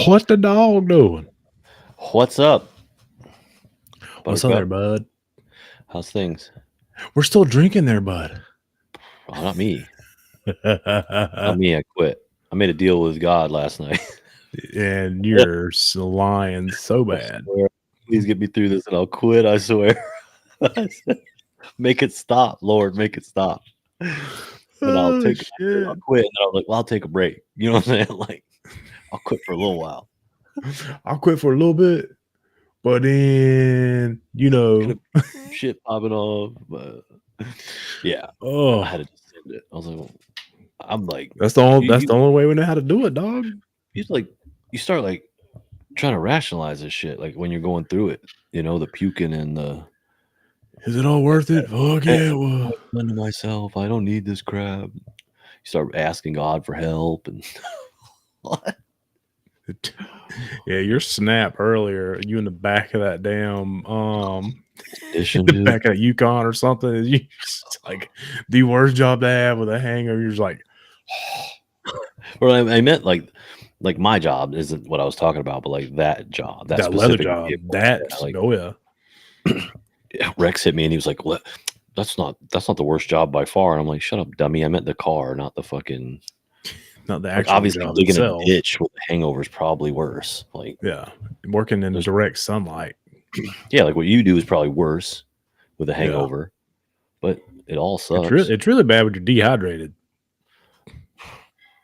What the dog doing? What's up, What's up there, Buttercup? bud? How's things? We're still drinking there, bud. Oh, not me. Not And me. I quit. I made a deal with God last night. you're lying so I bad. swear. Please get me through this and I'll quit. I swear. I said, make it stop, Lord. Make it stop. And I'll Oh take. I said, I'll shit! quit. And then I was like, well, I'll take a break. You know what I'm saying? Like, I'll quit for a little while. I'll quit for a little bit, but then Gonna shit popping off. But yeah, I oh, had to just send it. I was like, well, I'm like, that's the only you, that's you, the only way we know how to do it, dog. you like, you start like trying to rationalize this shit, like when you're going through it, the puking and the Is it all like worth it? Fuck "Eh, yeah, what have I done to myself? I don't need this crap. You start asking God for help and what? Yeah, your snap earlier, you in the back of that damn Condition, dude. back at Yukon or something. You just like the worst job to have with a hangover. You're just like, Or I meant like my job isn't what I was talking about, but like that job, that that leather specific job. vehicle. Yeah, That's like oh yeah. Rex hit me and he was like, "What? That's not the worst job by far." And I'm like, "Shut up, dummy! I meant the car, not the fucking." Not the Like actual obviously, job digging a itself. ditch with a hangover is probably worse. Like Yeah. Working in there's direct sunlight. yeah, like what you do is probably worse with a Yeah. hangover, but it all It's sucks. really bad when you're dehydrated.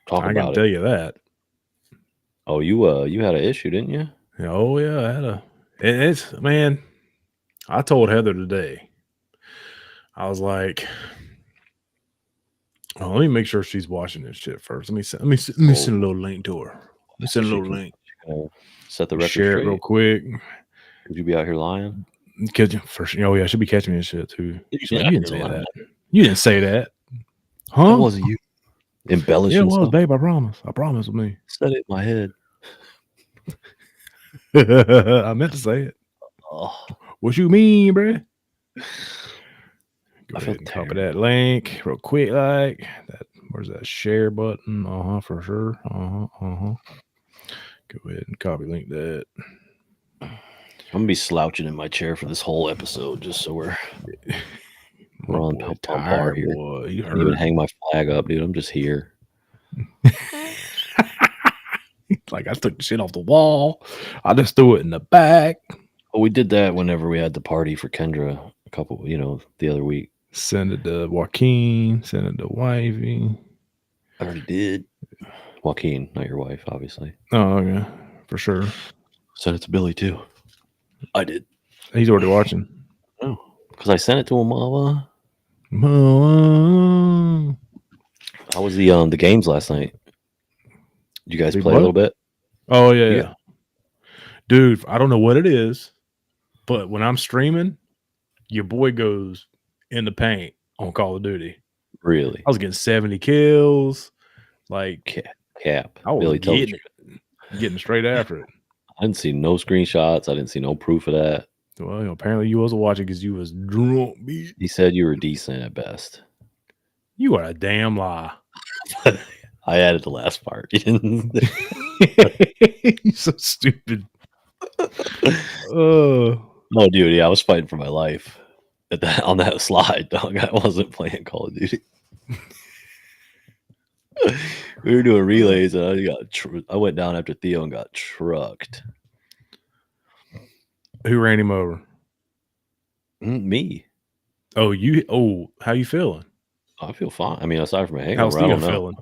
Talk I can about tell it. you that. Oh, you had an issue, didn't you? Oh yeah, I had it's man, I told Heather today. I was like, oh, let me make sure she's watching this shit first. Let me Oh, send a little link to her. Let me send a she little can link. set the record Share it real straight. quick. Could you be out here lying? Cause first, oh yeah, she'll be catching me this shit too. You'd She's be like, out you didn't here say lying. that. You didn't say that, That huh? wasn't you Yeah, it embellishing was, stuff. babe. I promise. I promise with me. Said it in my head. I meant to say it. Oh, What you mean, bruh? Go I feel ahead and copy terrible. that link real quick. Like that. Where's that share button? For sure. Go ahead and copy link that. I'm gonna be slouching in my chair for this whole episode, just so My we're on boy on par tired, here. boy. You I didn't even hurt. hang my flag up, dude. I'm just here. Like I took the shit off the wall. I just threw it in the back. Oh, we did that whenever we had the party for Kendra a couple, the other week. Send it to Joaquin. Send it to Wifey. I already did. Joaquin, not your wife, obviously. Oh, okay. For sure. Sent it to Billy too. I did. He's already watching. Oh, because I sent it to him. Mama. How was the games last night? Did you guys Big play a what? little bit? Oh, yeah, You yeah. Dude, I don't know what it is, but when I'm streaming, your boy goes in the paint on Call of Duty. really? I was getting 70 kills. Like, Cap. I was Billy tells getting it. Getting straight after it. I didn't see no screenshots. I didn't see no proof of that. Well, apparently you wasn't watching because you was drunk, bitch. He said you were decent at best. You are a damn lie. I added the last part. You're so stupid. Oh, No, dude. Yeah, I was fighting for my life on that slide, dog. I wasn't playing Call of Duty. We were doing relays, and I went down after Theo and got trucked. who ran him over? Me. Oh, you. Oh, how you feeling? I feel fine. I mean, aside from a How's hangover, I Theo don't know. feeling?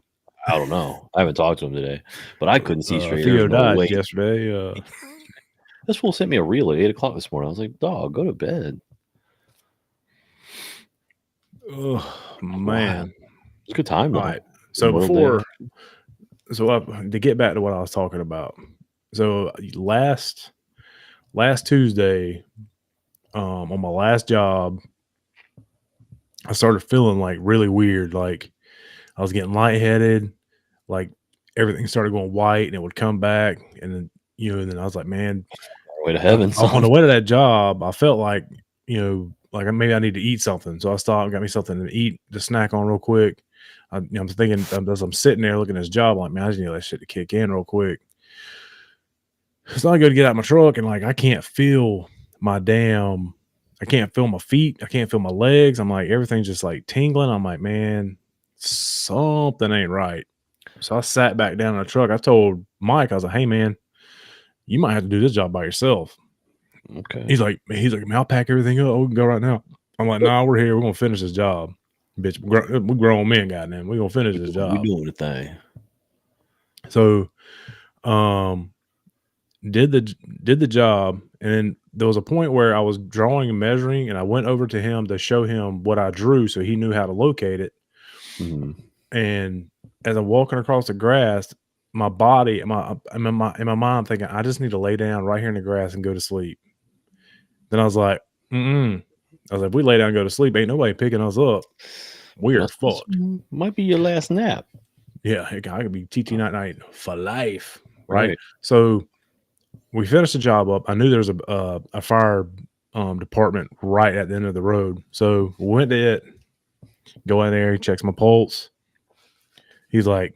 I don't know. I haven't talked to him today, but I couldn't see straight. Theo There's no died way. yesterday. This fool sent me a reel at 8:00 this morning. I was like, "Dog, go to bed." Oh man, Wow. It's a good time though. all right. So to get back to what I was talking about. So last Tuesday, on my last job, I started feeling like really weird. Like I was getting lightheaded. Like everything started going white, and it would come back, and then and then I was like, man, way to heaven, on the way to that job, I felt like like maybe I need to eat something. So I stopped, got me something to eat, to snack on real quick. I'm thinking as I'm sitting there looking at this job, I'm like, man, I just need that shit to kick in real quick. So I go to get out of my truck and like I can't feel my damn I can't feel my feet. I can't feel my legs. I'm like, everything's just like tingling. I'm like, man, something ain't right. So I sat back down in the truck. I told Mike, I was like, hey man, you might have to do this job by yourself. Okay. He's like, man, I'll pack everything up. We can go right now. I'm like, nah, we're here. We're gonna finish this job. Bitch, we're grown men, goddamn. We're gonna finish this We job. doing the thing. So um did the job, and then there was a point where I was drawing and measuring, and I went over to him to show him what I drew so he knew how to locate it. Mhm. And as I'm walking across the grass, my body, I'm in my mind thinking, I just need to lay down right here in the grass and go to sleep. Then I was like, mm-mm. I was like, if we lay down and go to sleep, ain't nobody picking us up. We are fucked. Might be your last nap. Yeah, heck, I could be TT night for life, right? Right. So we finished the job up. I knew there was a fire department right at the end of the road. So we went to it, go in there, he checks my pulse. He's like,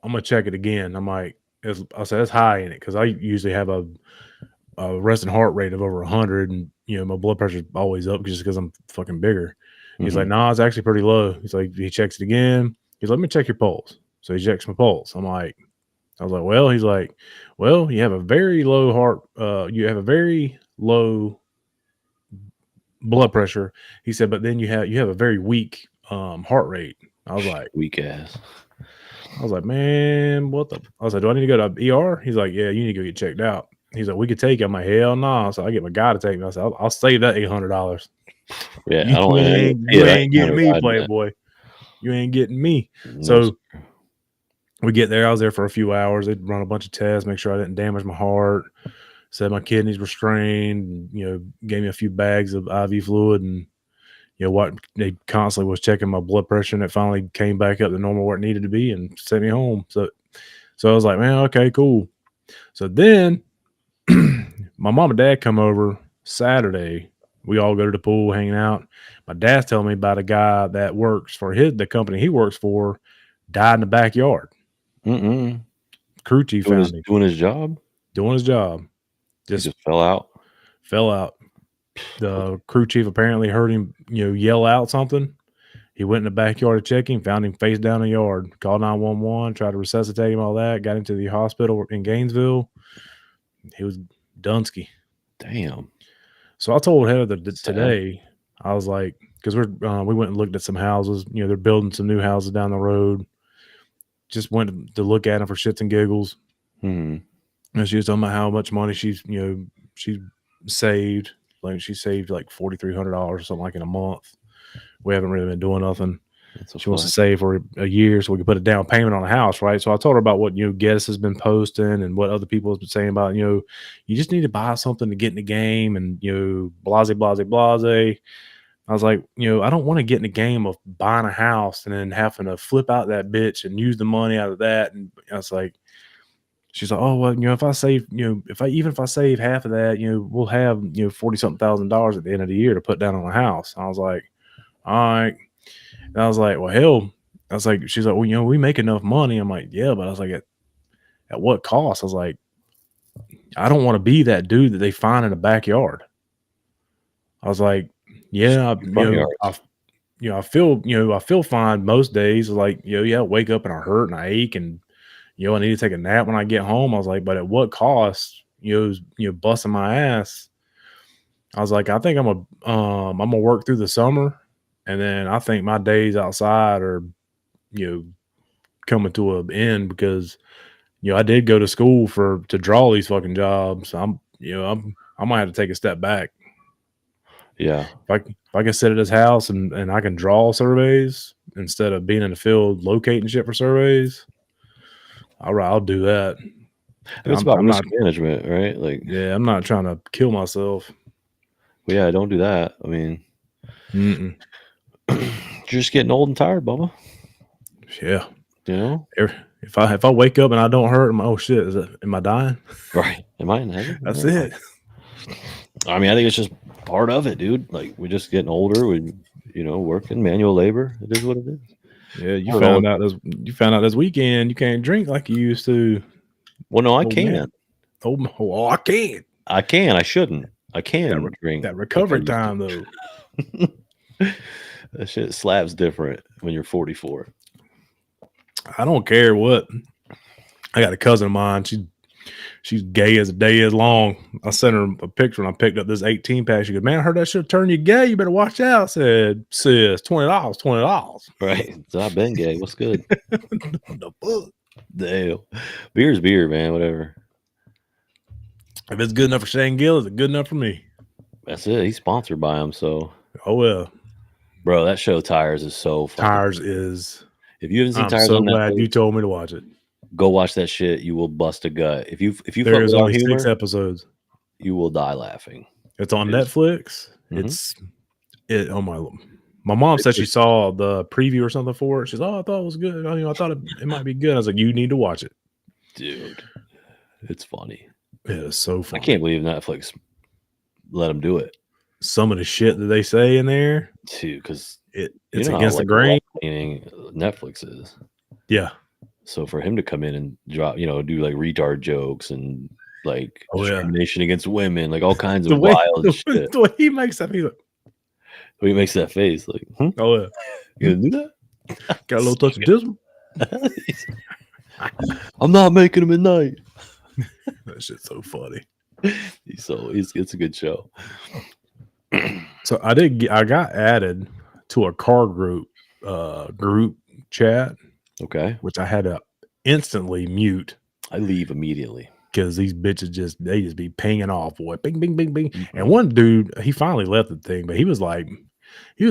I'm gonna check it again. I'm like, I said, it's high in it because I usually have a resting heart rate of over 100, and my blood pressure's always up just because I'm fucking bigger. He's like, nah, it's actually pretty low. He's like, he checks it again. He's like, let me check your pulse. So he checks my pulse. I was like, well, he's like, well, you have a very low you have a very low blood pressure. He said, but then you have a very weak heart rate. I was like, weak ass. I was like, man, what the? I was like, do I need to go to ER? He's like, yeah, you need to go get checked out. He's like, we could take you. I'm like, hell no. Nah. So I get my guy to take me. I said, I'll save that $800. Yeah, You I don't. ain't getting me, Playboy. You ain't getting me. No, So we get there. I was there for a few hours. They'd run a bunch of tests, make sure I didn't damage my heart. Said my kidneys were strained. And, gave me a few bags of IV fluid, and what they constantly was checking my blood pressure, and it finally came back up to normal where it needed to be, and sent me home. So I was like, man, okay, cool. So then my mom and dad come over Saturday. We all go to the pool, hanging out. My dad's telling me about a guy that works for the company he works for, died in the backyard. Crew chief found him doing his job. Doing his job. Just fell out. The crew chief apparently heard him, yell out something. He went in the backyard to check him, found him face down in the yard, called 911, tried to resuscitate him, all that, got him to the hospital in Gainesville. He was Dunsky. Damn. So I told Heather today, I was like, because we went and looked at some houses. They're building some new houses down the road. Just went to look at them for shits and giggles. And she was talking about how much money she's saved. Like she saved like $4,300 or something like in a month. We haven't really been doing nothing. She wants to save for a year so we can put a down payment on a house, right? So I told her about what Geddes has been posting and what other people have been saying about you just need to buy something to get in the game, and blase. I was like, I don't want to get in the game of buying a house and then having to flip out that bitch and use the money out of that. And I was like, she's like, oh well, if I save, if I save half of that, we'll have $40-something thousand at the end of the year to put down on a house. I was like, all right. And I was like, well, hell, I was like, she's like, well, we make enough money. I'm like, yeah, but I was like, at what cost? I was like, I don't want to be that dude that they find in the backyard. I was like, yeah, I feel fine most days. Like, I wake up and I hurt and I ache and, I need to take a nap when I get home. I was like, but at what cost? Busting my ass. I was like, I think I'm gonna work through the summer, and then I think my days outside are, coming to an end because, I did go to school to draw these fucking jobs. I might have to take a step back. Yeah. If I can sit at his house and I can draw surveys instead of being in the field locating shit for surveys, I'll do that. It's about risk management, right? Like, yeah, I'm not trying to kill myself. Yeah, don't do that. I mean, you're just getting old and tired, Bubba. Yeah. If I wake up and I don't hurt, oh shit, am I dying? Right. Am I in heaven? That's it. I mean, I think it's just part of it, dude. Like, we're just getting older. We, working manual labor. It is what it is. Yeah, you found out this weekend you can't drink like you used to. Well, no, I can. Oh, I can't. I can. I shouldn't. I That, can drink that like I recovery used time though. to. That shit slaps different when you're 44. I don't care what. I got a cousin of mine. She's gay as the day is long. I sent her a picture when I picked up this 18 pack. She goes, "Man, I heard that should turn you gay. You better watch out." I said, "Sis, $20, $20." Right. So I've been gay. What's good? The fuck? Damn. Beer's beer, man. Whatever. If it's good enough for Shane Gill, is it good enough for me? That's it. He's sponsored by him. So, Oh well. bro, that show Tires is so fucking. Tires is. If you haven't seen I'm Tires so on glad Netflix, you told me to watch it. go watch that shit. You will bust a gut. If you There fuck is with our only 6 humor, episodes. you will die laughing. It's on It is. Netflix. Mhm. Oh my mom said she saw the preview or something for it. She's, "Oh, I thought it was good. I thought it might be good." I was like, "You need to watch it, Dude. It's funny. it is so funny." I can't believe Netflix let them do it. Some of the shit that they say in there, Too, because it's you know against how, the grain. left-leaning Netflix is. Yeah. So for him to come in and drop, do like retard jokes and like Oh yeah. discrimination against women, like all kinds The of way, wild shit. the way he makes that, he's like, He makes that face like, "Oh yeah, you gonna do that? got a little touch of dism." I'm not making him at night. That shit's so funny. It's a good show. So I got added to a car group chat, Okay. which I had to instantly mute I leave immediately. because these bitches just be pinging off, boy, bing, bing, bing, bing. Mhm. And one dude, he finally left the thing, but he was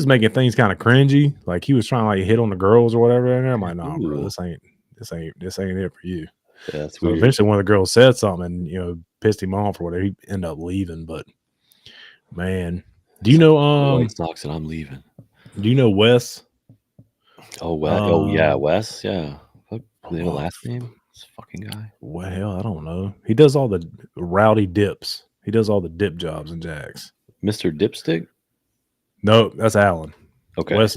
making things kind of cringy, like he was trying to like hit on the girls or whatever. And I'm like, "Nah, bro, Ooh. this ain't it for you." Yeah, that's So weird. eventually, one of the girls said something, and pissed him off or whatever. He ended up leaving, but man, do you know White Sox and I'm leaving. Do you know Wes? Oh yeah, Wes. Yeah. What do they have a Oh, last name? This fucking guy. well, I don't know. He does all the rowdy dips. He does all the dip jobs in Jags. Mr. Dipstick? No, that's Alan. Okay. Wes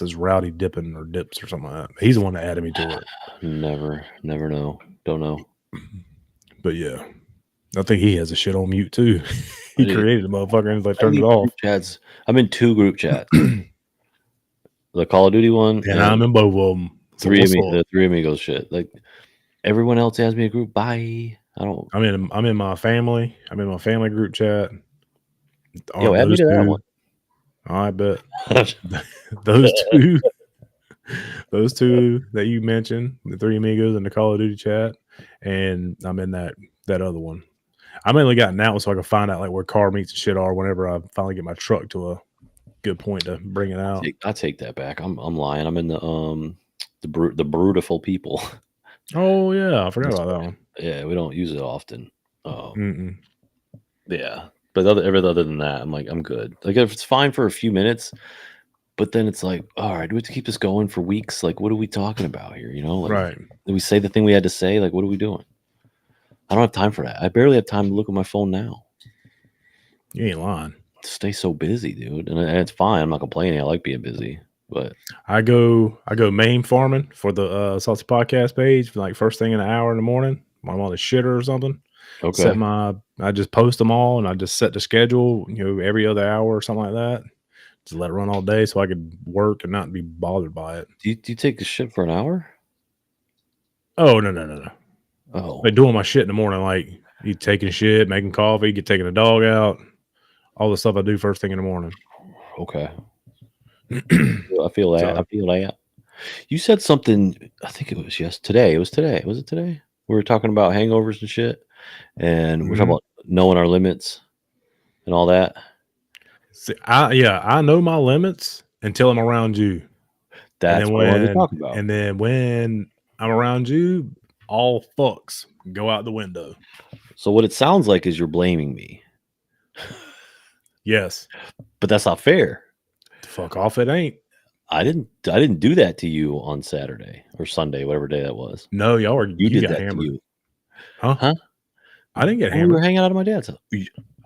is rowdy dipping or dips or something like that. He's the one that added me to it. Never know. Don't know. But yeah, I think he has a shit on mute too. He created the motherfucker and he's like turned it off. Chats. I'm in 2 group chats. The Call of Duty one, And I'm in both of them. So the 3 amigos shit. Like everyone else has me a group. Bye. I don't. I'm in my family. I'm in my family group chat. Yo, add me to that one. I bet those two that you mentioned, the 3 amigos in the Call of Duty chat, and I'm in that other one. I mainly got in that one so I can find out like where car meets and shit are whenever I finally get my truck to a good point to bring it out. I take that back. I'm lying. I'm in the brutiful people. Oh yeah, I forgot about that one. Yeah, we don't use it often. Mm-mm. Yeah, but other than that, I'm like, I'm good. Like if it's fine for a few minutes, but then it's like, all right, do we have to keep this going for weeks? Like, what are we talking about here? Like, Right. did we say the thing we had to say? Like, what are we doing? I don't have time for that. I barely have time to look at my phone now. You ain't lying. Stay so busy, dude, and it's fine. I'm not complaining. I like being busy, but I go main farming for the Saucey podcast page, like first thing in an hour in the morning when I'm on the shitter or something. okay. I just post them all and I just set the schedule, every other hour or something like that. Just let it run all day so I could work and not be bothered by it. Do you take the shit for an hour? Oh no. Oh, Like doing my shit in the morning, like you taking shit, making coffee, taking the dog out, all the stuff I do first thing in the morning. okay. I feel that. You said something. I think it was today. It was today. Was it today? We were talking about hangovers and shit, and we're talking about knowing our limits and all that. See, I know my limits until I'm around you. That's what I wanted to talk about. And then when I'm around you, all fucks go out the window. So what it sounds like is you're blaming me. Yes, but that's not fair. Fuck off! It ain't. I didn't do that to you on Saturday or Sunday, whatever day that was. No, you did got that hammered. to you. Huh? I didn't get hammered. We were hanging out at my dad's house.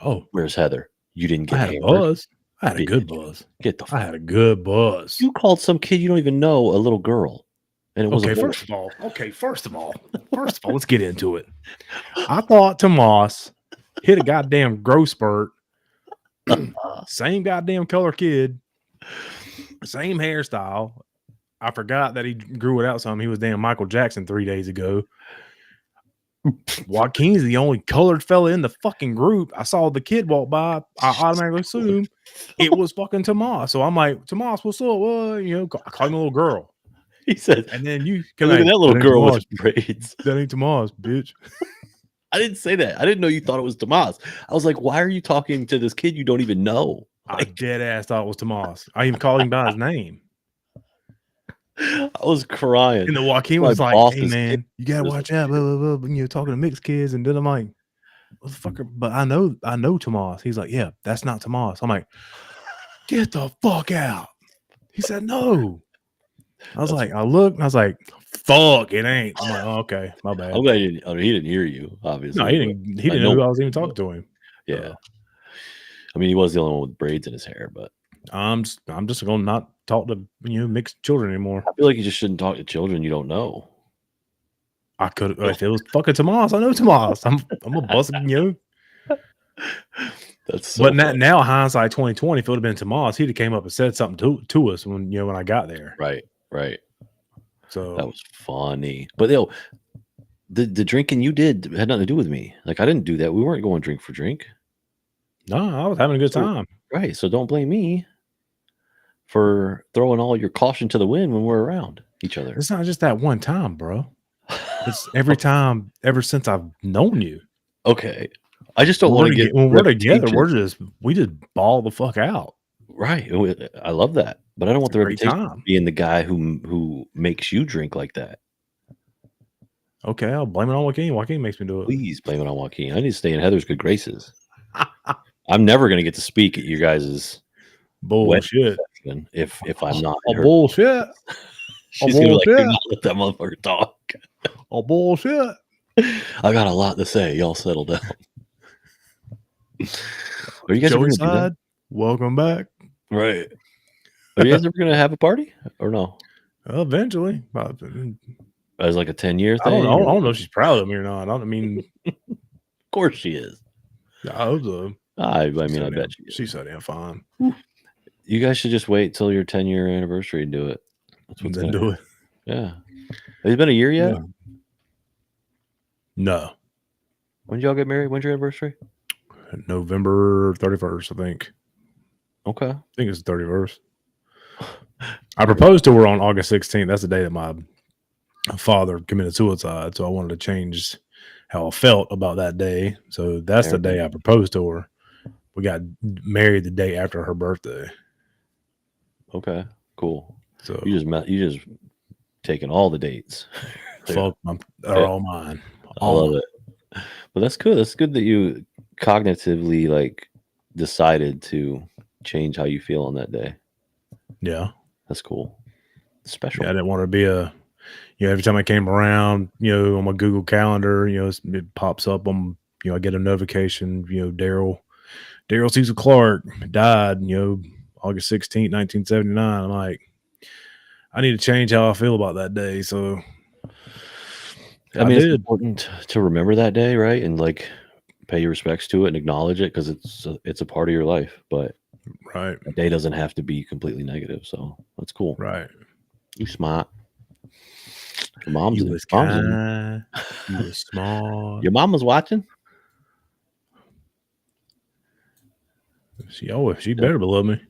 Oh, where's Heather? You didn't get hammered. Buzz. I had a good buzz. Get the fuck. I had a good buzz. You called some kid you don't even know a little girl. and it was a Okay, boy. first of all, let's get into it. I thought Tomas hit a goddamn growth spurt. Same goddamn color kid, same hairstyle. I forgot that he grew it out some. He was damn Michael Jackson 3 days ago. Joaquin's the only colored fella in the fucking group. I saw the kid walk by. I automatically assumed it was fucking Tomas. So I'm like, Tomas, what's up? What? You know, I call him a little girl. He said, And then you "Hey, look at that little girl with Tomas, braids." that ain't Tomas, bitch. I didn't say that. I didn't know you thought it was Tomas. I was like, why are you talking to this kid you don't even know? I dead ass thought it was Tomas. I even called him by his name. I was crying. And the Joaquin My was like, boss hey is man, you gotta watch out, blah, blah, blah. You know, talking to mixed kids, and then I'm like, motherfucker, but I know Tomas. He's like, yeah, that's not Tomas. I'm like, get the fuck out. He said, no. I was like, I looked and I was like, fuck, it ain't. I'm like, oh, okay, my bad. I'm glad he didn't hear you, obviously. No, he didn't know who I was even talking to him. Yeah. I mean, he was the only one with braids in his hair, but I'm just gonna not talk to mixed children anymore. I feel like you just shouldn't talk to children you don't know. I could if it was fucking Tomas. I know Tomas. I'm a bust, That's so but funny. now hindsight 2020, if it would have been Tomas, he'd have came up and said something to us when I got there. Right. So that was funny. But the drinking you did had nothing to do with me. Like, I didn't do that. We weren't going drink for drink. No, I was having a good time. Right. So don't blame me for throwing all your caution to the wind when we're around each other. It's not just that one time, bro. It's every time ever since I've known you. Okay. I just don't want to get when we're together, we just ball the fuck out. Right. I love that. But I don't want the reputation of being the guy who makes you drink like that. Okay, I'll blame it on Joaquin. Joaquin makes me do it. Please blame it on Joaquin. I need to stay in Heather's good graces. I'm never going to get to speak at you guys' bullshit if I'm not. Bullshit. She's going to be like, do not let that motherfucker talk. Bullshit. I got a lot to say. Y'all settle down. Are you guys Joey side? Welcome back. Right. Are you guys ever going to have a party or no? Eventually. As like a 10-year thing? I don't know if she's proud of me or not. I mean, of course she is. I hope so. I mean, I bet she is. She's so damn fine. You guys should just wait till your 10-year anniversary and do it. That's what's going to do it. Yeah. Has it been a year yet? No. When did y'all get married? When's your anniversary? November 31st, I think. Okay. I think it's the 31st. I proposed to her on August 16th. That's the day that my father committed suicide. So I wanted to change how I felt about that day. So that's the day I proposed to her. We got married the day after her birthday. Okay, cool. So you just taking all the dates. Fuck, they're all mine. I love it. But that's good. That's good that you cognitively like decided to change how you feel on that day. Yeah, that's cool. Special. Yeah, I didn't want to be every time I came around, on my Google Calendar, it pops up on, I get a notification, Daryl Cecil Clark died, August 16th, 1979. I'm like, I need to change how I feel about that day. So I mean, it's important to remember that day, right? And like pay your respects to it and acknowledge it because it's a part of your life. But right, the day doesn't have to be completely negative. So that's cool. Right. You smart. Your mom's you was kind. You was smart. Your mom was watching. She better love me.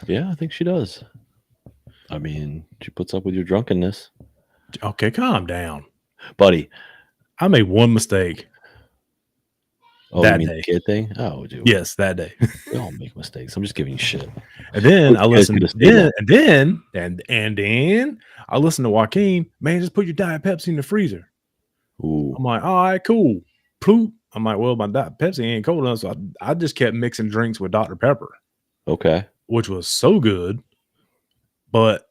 Yeah, I think she does. I mean, she puts up with your drunkenness. Okay, calm down, buddy. I made one mistake. Oh, that day. The kid thing? Oh, dude. Yes, that day. We all make mistakes. I'm just giving you shit. And then I listened. And then I listened to Joaquin. Man, just put your Diet Pepsi in the freezer. Ooh. I'm like, all right, cool. Ploop. I'm like, well, my Diet Pepsi ain't cold enough, so I just kept mixing drinks with Dr. Pepper. Okay. Which was so good. But,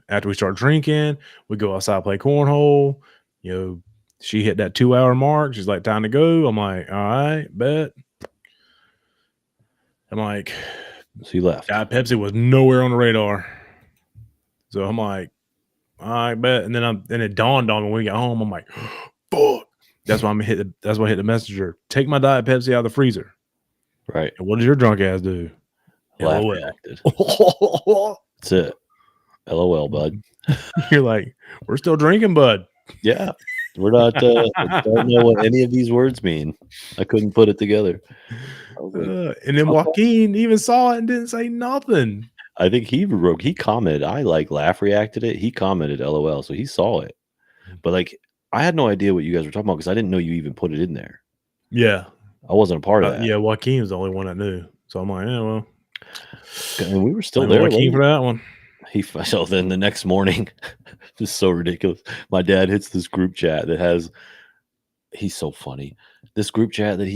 after we start drinking, we go outside, play cornhole. She hit that 2-hour mark. She's like, time to go. I'm like, all right, bet. I'm like, so you left. Pepsi was nowhere on the radar. So I'm like, I bet. And then it dawned on me when we got home. I'm like, fuck. That's why that's why I hit the messenger. Take my Diet Pepsi out of the freezer. Right. And what does your drunk ass do? Laugh LOL. reacted. That's it. LOL, bud. You're like, we're still drinking, bud. Yeah. We're not, I don't know what any of these words mean. I couldn't put it together. I was like, And then okay. Joaquin even saw it and didn't say nothing. I think he commented. I like laugh reacted it. He commented LOL, so he saw it. But like, I had no idea what you guys were talking about because I didn't know you even put it in there. Yeah. I wasn't a part of that. Yeah, Joaquin was the only one that knew. So I'm like, yeah, well. And we were still there. Joaquin for that one. So then the next morning, this is so ridiculous. My dad hits this group chat that has, he's so funny. This group chat that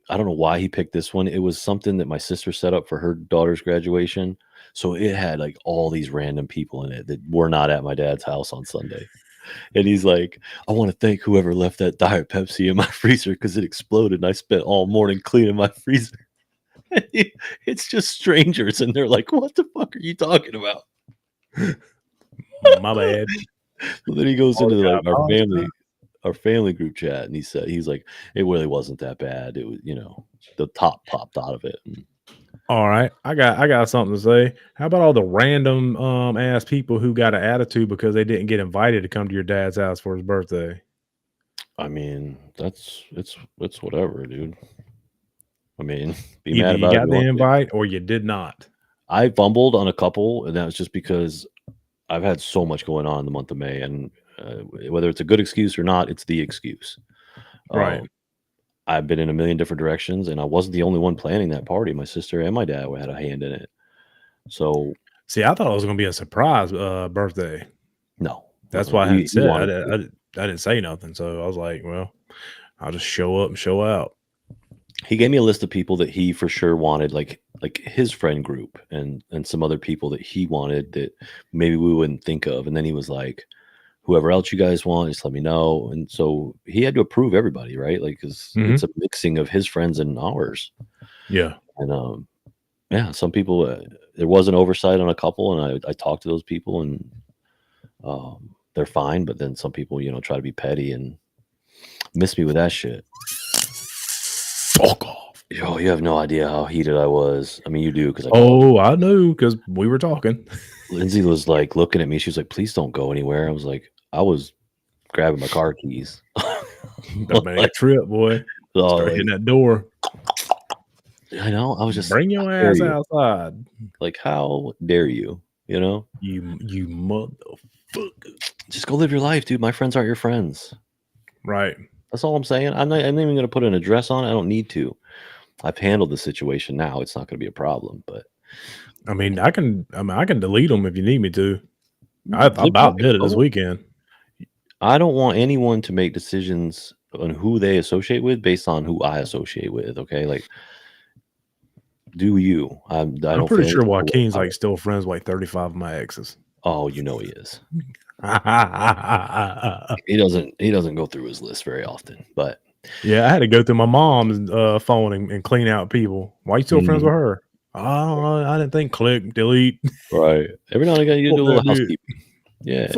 I don't know why he picked this one. It was something that my sister set up for her daughter's graduation. So it had like all these random people in it that were not at my dad's house on Sunday. And he's like, I want to thank whoever left that Diet Pepsi in my freezer because it exploded and I spent all morning cleaning my freezer. It's just strangers. And they're like, what the fuck are you talking about? My bad. So then he goes into like our family group chat, and he's like, it really wasn't that bad. It was, the top popped out of it. All right, I got something to say. How about all the random ass people who got an attitude because they didn't get invited to come to your dad's house for his birthday? I mean, it's whatever, dude. I mean, be Either mad about you it. got the invite or you did not. I fumbled on a couple, and that was just because I've had so much going on in the month of May, and whether it's a good excuse or not, it's the excuse. Right. I've been in a million different directions, and I wasn't the only one planning that party. My sister and my dad had a hand in it. So, see, I thought it was going to be a surprise birthday. No, that's why I hadn't said. I didn't say nothing. So I was like, well, I'll just show up and show out. He gave me a list of people that he for sure wanted, like his friend group and some other people that he wanted that maybe we wouldn't think of. And then he was like, whoever else you guys want, just let me know. And so he had to approve everybody, right? Like, because it's a mixing of his friends and ours. Yeah. And yeah, some people, there was an oversight on a couple, and I talked to those people, and they're fine. But then some people, try to be petty and miss me with that shit. Fuck off. Yo, you have no idea how heated I was. I mean, you do because I knew because we were talking. Lindsay was like looking at me. She was like, "Please don't go anywhere." I was like, I was grabbing my car keys. That made a trip, boy. Start hitting that door. I know. I was just bring your ass outside. Like, how dare you? You motherfucker. Just go live your life, dude. My friends aren't your friends. Right. That's all I'm saying. I'm not even going to put an address on it. I don't need to. I've handled the situation now. It's not going to be a problem. But I mean, I can delete them if you need me to. I about did it this weekend. I don't want anyone to make decisions on who they associate with based on who I associate with. Okay, like, do you? I'm pretty sure Joaquin's like still friends with like 35 of my exes. Oh, he is. He doesn't go through his list very often, but yeah, I had to go through my mom's phone and clean out people. Why are you still friends with her? Oh, I didn't think. Click, delete. Right. Every now and again, you do a little housekeeping. Yeah.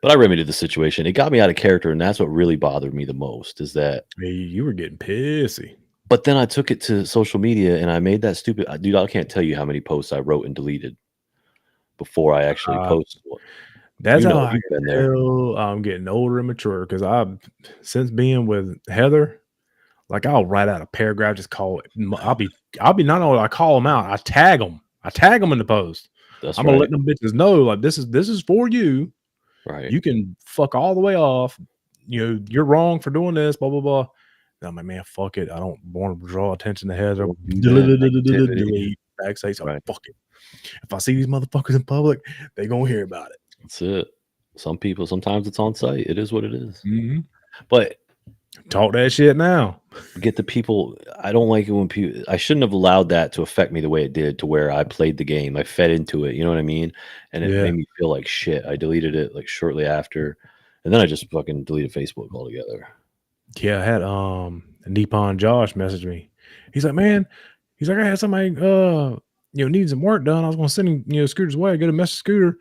But I remedied the situation. It got me out of character, and that's what really bothered me the most. Is that you were getting pissy. But then I took it to social media, and I made that stupid. Dude, I can't tell you how many posts I wrote and deleted before I actually posted one. That's how I can tell I'm getting older and mature, because since being with Heather, like, I'll write out a paragraph, just call it. I'll be not only I call them out, I tag them in the post. I'm gonna let them bitches know, like, this is for you. Right. You can fuck all the way off. You're wrong for doing this, blah blah blah. And I'm like, man, fuck it. I don't want to draw attention to Heather. Delete. Backstage. So fuck it. If I see these motherfuckers in public, they gonna hear about it. That's it. Some people, sometimes it's on site. It is what it is. Mm-hmm. But talk that shit now. Get the people. I don't like it when people. I shouldn't have allowed that to affect me the way it did, to where I played the game. I fed into it. You know what I mean? And it made me feel like shit. I deleted it like shortly after, and then I just fucking deleted Facebook altogether. Yeah, I had Nippon Josh message me. He's like, man, I had somebody needing some work done. I was gonna send him, Scooter's way. I get a message Scooter.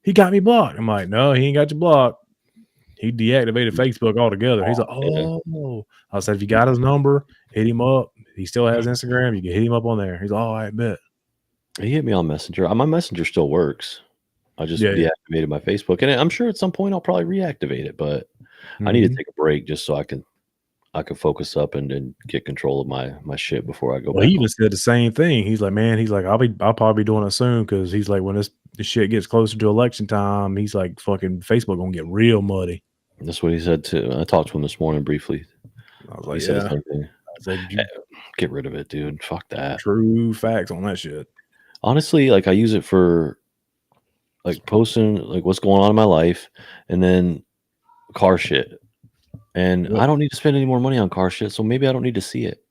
he got me blocked. I'm like, no, he ain't got you blocked. He deactivated Facebook altogether. He's like, Yeah. oh. I said, if you got his number, hit him up. He still has Instagram. You can hit him up on there. He's like, oh, I bet. He hit me on Messenger. My Messenger still works. I just Yeah. deactivated my Facebook, and I'm sure at some point I'll probably reactivate it. But I need to take a break just so I can focus up and get control of my shit before I go Well, back he on. even said the same thing. He's like, man, he's like, I'll probably be doing it soon because he's like, when this shit gets closer to election time, he's like, fucking Facebook gonna get real muddy. That's what he said too. I talked to him this morning briefly. I was He like, said the yeah. same thing. I said, Get rid of it, dude. Fuck that. true facts on that shit. Honestly, like I use it for like posting like what's going on in my life, and then car shit. And Yep. I don't need to spend any more money on car shit, so maybe I don't need to see it.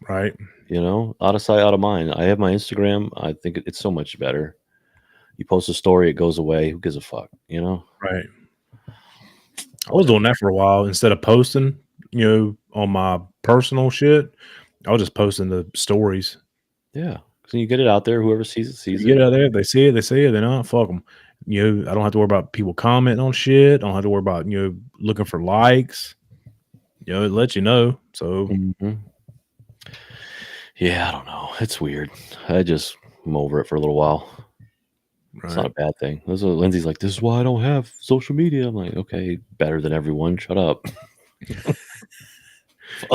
Right. You know, out of sight, out of mind. I have my Instagram. I think it's so much better. You post a story, it goes away. Who gives a fuck? You know? Right. I was doing that for a while. Instead of posting, on my personal shit, I was just posting the stories. Yeah. So you get it out there. Whoever sees it, sees You get it. it out there, if they see it, they see it. They not fuck them. I don't have to worry about people commenting on shit. I don't have to worry about looking for likes. It lets you know. So Mm-hmm. Yeah, I don't know. It's weird. I'm over it for a little while. right. It's not a bad thing. Lindsay's like, this is why I don't have social media. I'm like, okay, better than everyone. Shut up.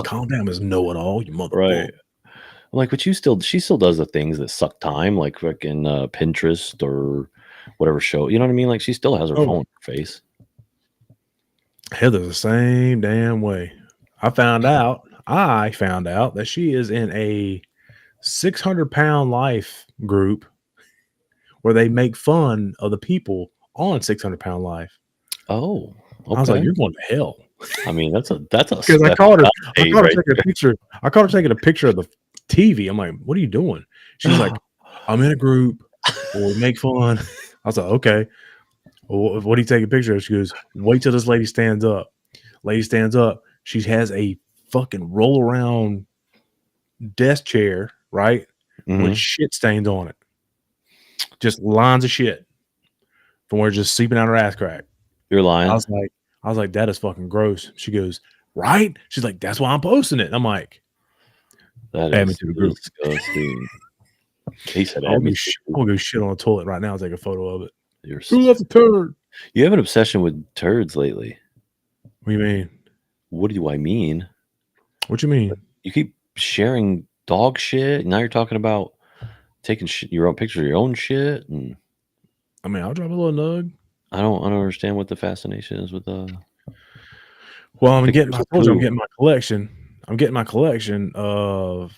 Calm down, as know it all, you motherfucker. Right. I'm like, but she still does the things that suck time, like fucking Pinterest or whatever show. You know what I mean? Like she still has her phone in her face. Heather's the same damn way. I found out that she is in a 600-pound life group where they make fun of the people on 600-pound life. Oh, I was like, okay. you're going to hell. I mean, that's a Because I caught her taking a picture. I caught her taking a picture of the TV. I'm like, what are you doing? She's like, I'm in a group where we make fun. I was like, okay. Well, what do you take a picture of? She goes, wait till this lady stands up. Lady stands up. She has a fucking roll around desk chair, right? With shit stains on it. Just lines of shit from where it's just seeping out her ass crack. You're lying. I was like, that is fucking gross. She goes, right? She's like, that's why I'm posting it. I'm like, that add me is to the group. Disgusting. He said, I'm gonna go shit on the toilet right now and take a photo of it. Who left a turd? You have an obsession with turds lately. What do you mean? What do I mean? What you mean? You keep sharing dog shit. Now you're talking about taking your own pictures of your own shit. And I mean, I'll drop a little nug. I don't understand what the fascination is with the. Well, I told you I'm getting my collection. I'm getting my collection of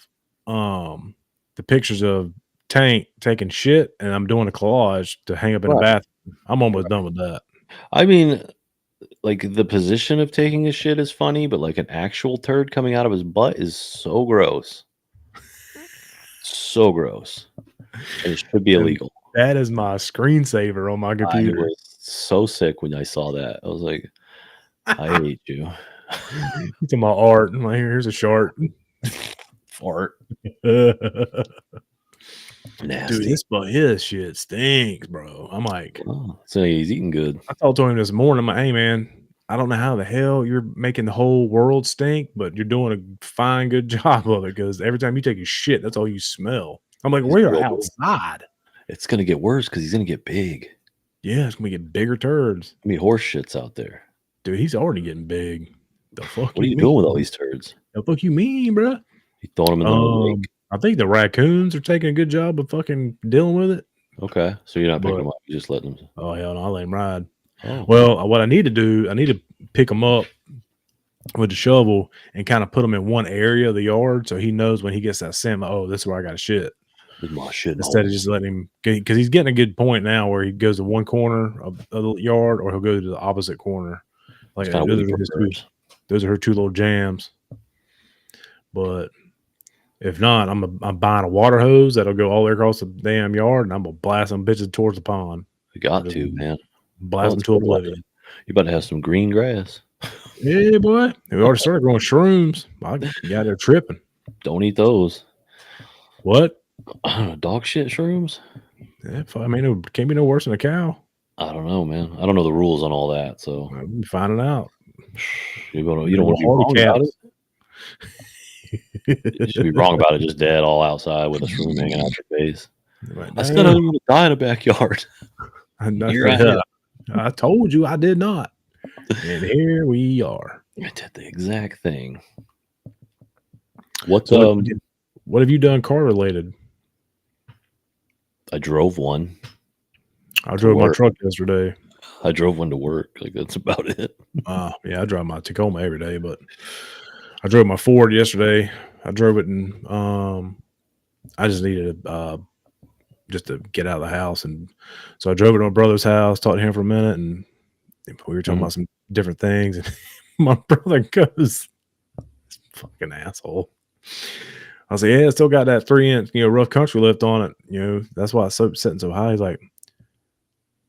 the pictures of Tank taking shit, and I'm doing a collage to hang up in the bathroom. I'm almost done with that. I mean, like the position of taking a shit is funny, but like an actual turd coming out of his butt is so gross. So gross. And it should be illegal. That is my screensaver on my computer. I was so sick when I saw that. I was like, I hate you. To my art. I'm like, here's a shart. Fart. Nasty. Dude, his shit stinks, bro. I'm like, so he's eating good. I talked to him this morning. I'm like, hey man, I don't know how the hell you're making the whole world stink, but you're doing a fine, good job of it because every time you take a shit, that's all you smell. I'm like, we're outside. It's gonna get worse because he's gonna get big. Yeah, it's gonna get bigger turds. I mean, horse shits out there. Dude, he's already getting big. The fuck? What are you doing with all these turds? The fuck you mean, bro? You throwing them in the lake? I think the raccoons are taking a good job of fucking dealing with it. Okay, so you're not picking them up; you just letting them. Oh hell no, I let him ride. Oh. Well, what I need to do, I need to pick them up with the shovel and kind of put them in one area of the yard so he knows when he gets that scent. Oh, this is where I got to shit. My shit. Instead of just letting him, because he's getting a good point now where he goes to one corner of the yard or he'll go to the opposite corner. Like those are her two little jams. But if not, I'm buying a water hose that'll go all the way across the damn yard, and I'm gonna blast them bitches towards the pond. You got to, man. Blast them to oblivion. You about to have some green grass. Yeah, boy. We already started growing shrooms. Yeah, they're tripping. Don't eat those. What? Dog shit shrooms? Yeah, I mean, it can't be no worse than a cow. I don't know, man. I don't know the rules on all that, so We'll be finding out. you don't They want go to be hardy wrong about it. caps. You should be wrong about it, just dead all outside with a shroom hanging out your face. Like, I said I damn. didn't want to die in a backyard. Here I am. I told you I did not. And here we are. I did the exact thing. What's what have you done car related? I drove one. I drove my truck yesterday. I drove one to work. Like, that's about it. Yeah, I drive my Tacoma every day, but I drove my Ford yesterday. I drove it and I just needed just to get out of the house, and so I drove it to my brother's house, talked to him for a minute, and we were talking about some different things, and my brother goes, "This fucking asshole." I was like, "Yeah, it still got that 3-inch, rough country lift on it. That's why it's sitting so high." He's like,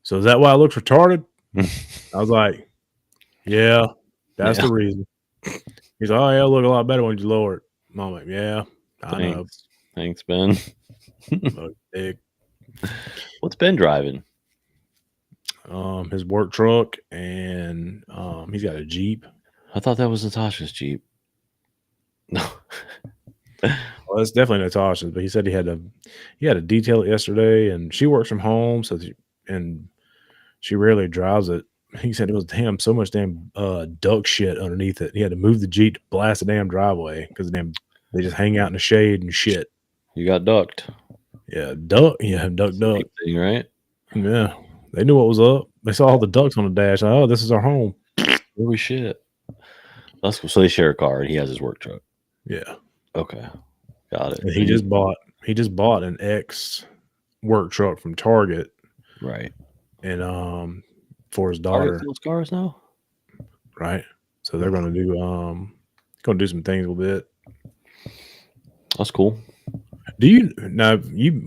"So is that why it looks retarded?" I was like, "Yeah, that's the reason." He's like, "Oh yeah, it'll look a lot better when you lower it." I'm like, "Yeah, I know." Thanks, Ben. Dick. What's Ben driving? His work truck, and he's got a Jeep. I thought that was Natasha's Jeep. No. Well, it's definitely Natasha's, but he said he had to detail it yesterday, and she works from home, and she rarely drives it. He said it was so much damn duck shit underneath it. He had to move the Jeep to blast the damn driveway because they just hang out in the shade and shit. You got ducked. Yeah, duck. Yeah, duck. Thing, right? Yeah, they knew what was up. They saw all the ducks on the dash. Like, oh, this is our home. Holy shit. That's cool. So they share a car, and he has his work truck. Yeah. Okay. Got it. And he just bought an X work truck from Target. Right. And for his daughter. Target sells cars now? Right. So they're gonna do some things a little bit. That's cool. Do you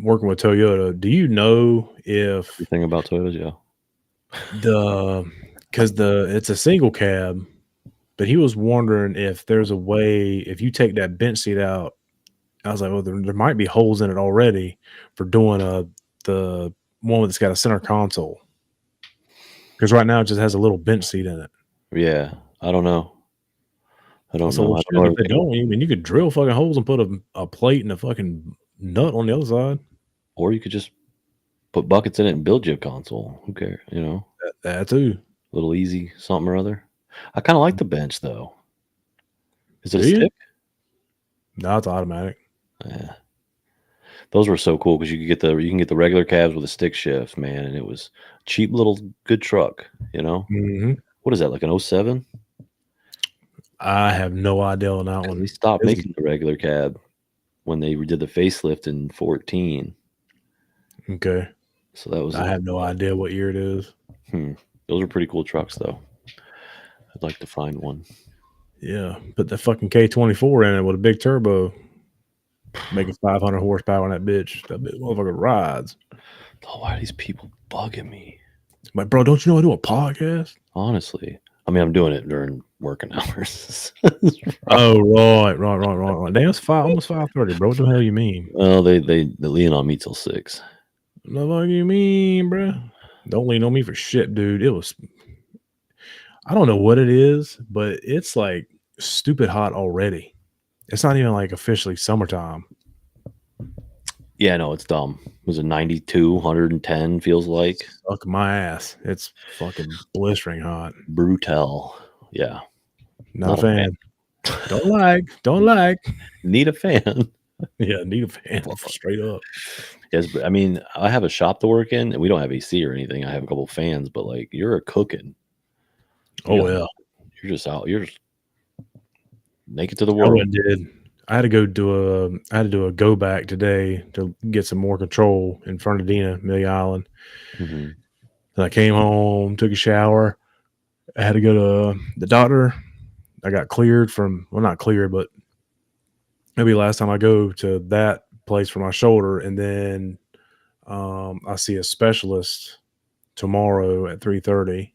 working with Toyota? Do you know if everything about Toyotas? Yeah. Because it's a single cab, but he was wondering if there's a way if you take that bench seat out. I was like, well, there might be holes in it already for doing the one that's got a center console. Because right now it just has a little bench seat in it. Yeah, I don't know. I don't know. If they don't, I mean, you could drill fucking holes and put a plate and a fucking nut on the other side. Or you could just put buckets in it and build you a console. Who cares? That too. A little easy something or other. I kind of like the bench though. Is it a stick? No, it's automatic. Yeah. Those were so cool because you can get the regular cabs with a stick shift, man, and it was cheap little good truck, Mm-hmm. What is that, like an 07? I have no idea on that one. They stopped making the regular cab when they did the facelift in 14. Okay. So that was I have no idea what year it is. Those are pretty cool trucks though. I'd like to find one. Yeah, put the fucking K24 in it with a big turbo. Making 500 horsepower on that bitch. That bitch motherfucker rides. Oh, why are these people bugging me? Like, bro, don't you know I do a podcast? Honestly. I mean, I'm doing it during working hours. Oh, right. Damn, it's almost 5:30, bro. What the hell you mean? Well, they lean on me till 6. What the fuck you mean, bro? Don't lean on me for shit, dude. I don't know what it is, but it's like stupid hot already. It's not even like officially summertime. Yeah, no, it's dumb. Was it 92, 110 feels like? Suck my ass. It's fucking blistering hot. Brutal. Yeah. Not a fan. Don't like. Need a fan. Yeah, need a fan. Straight up. Yes, but I mean, I have a shop to work in, and we don't have AC or anything. I have a couple fans, but like you're cooking. Yeah. You're just out. You're just make it to the world. I had to do a go back today to get some more control in Fernandina, Amelia Island. Mm-hmm. And I came home, took a shower. I had to go to the doctor. I got cleared not cleared, but maybe last time I go to that place for my shoulder. And then I see a specialist tomorrow at 3:30.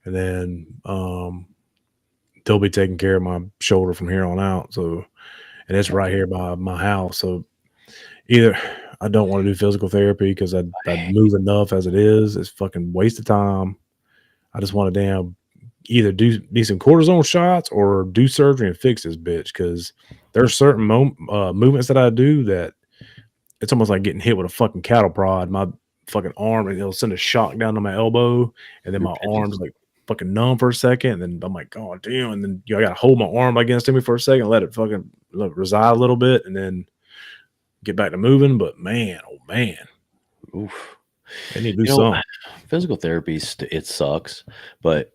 And then they'll be taking care of my shoulder from here on out. So, and it's right here by my house. So either I don't want to do physical therapy because I move enough as it is. It's fucking waste of time. I just want to damn either do some cortisone shots or do surgery and fix this bitch because there's certain movements that I do that it's almost like getting hit with a fucking cattle prod. My fucking arm, and it'll send a shock down to my elbow, and then Your my pitches. arm's like fucking numb for a second, and then I'm like, oh damn, and then I gotta hold my arm against me for a second, let it fucking reside a little bit, and then get back to moving. But man, oh man, Oof. they need to do something. Physical therapy, it sucks, but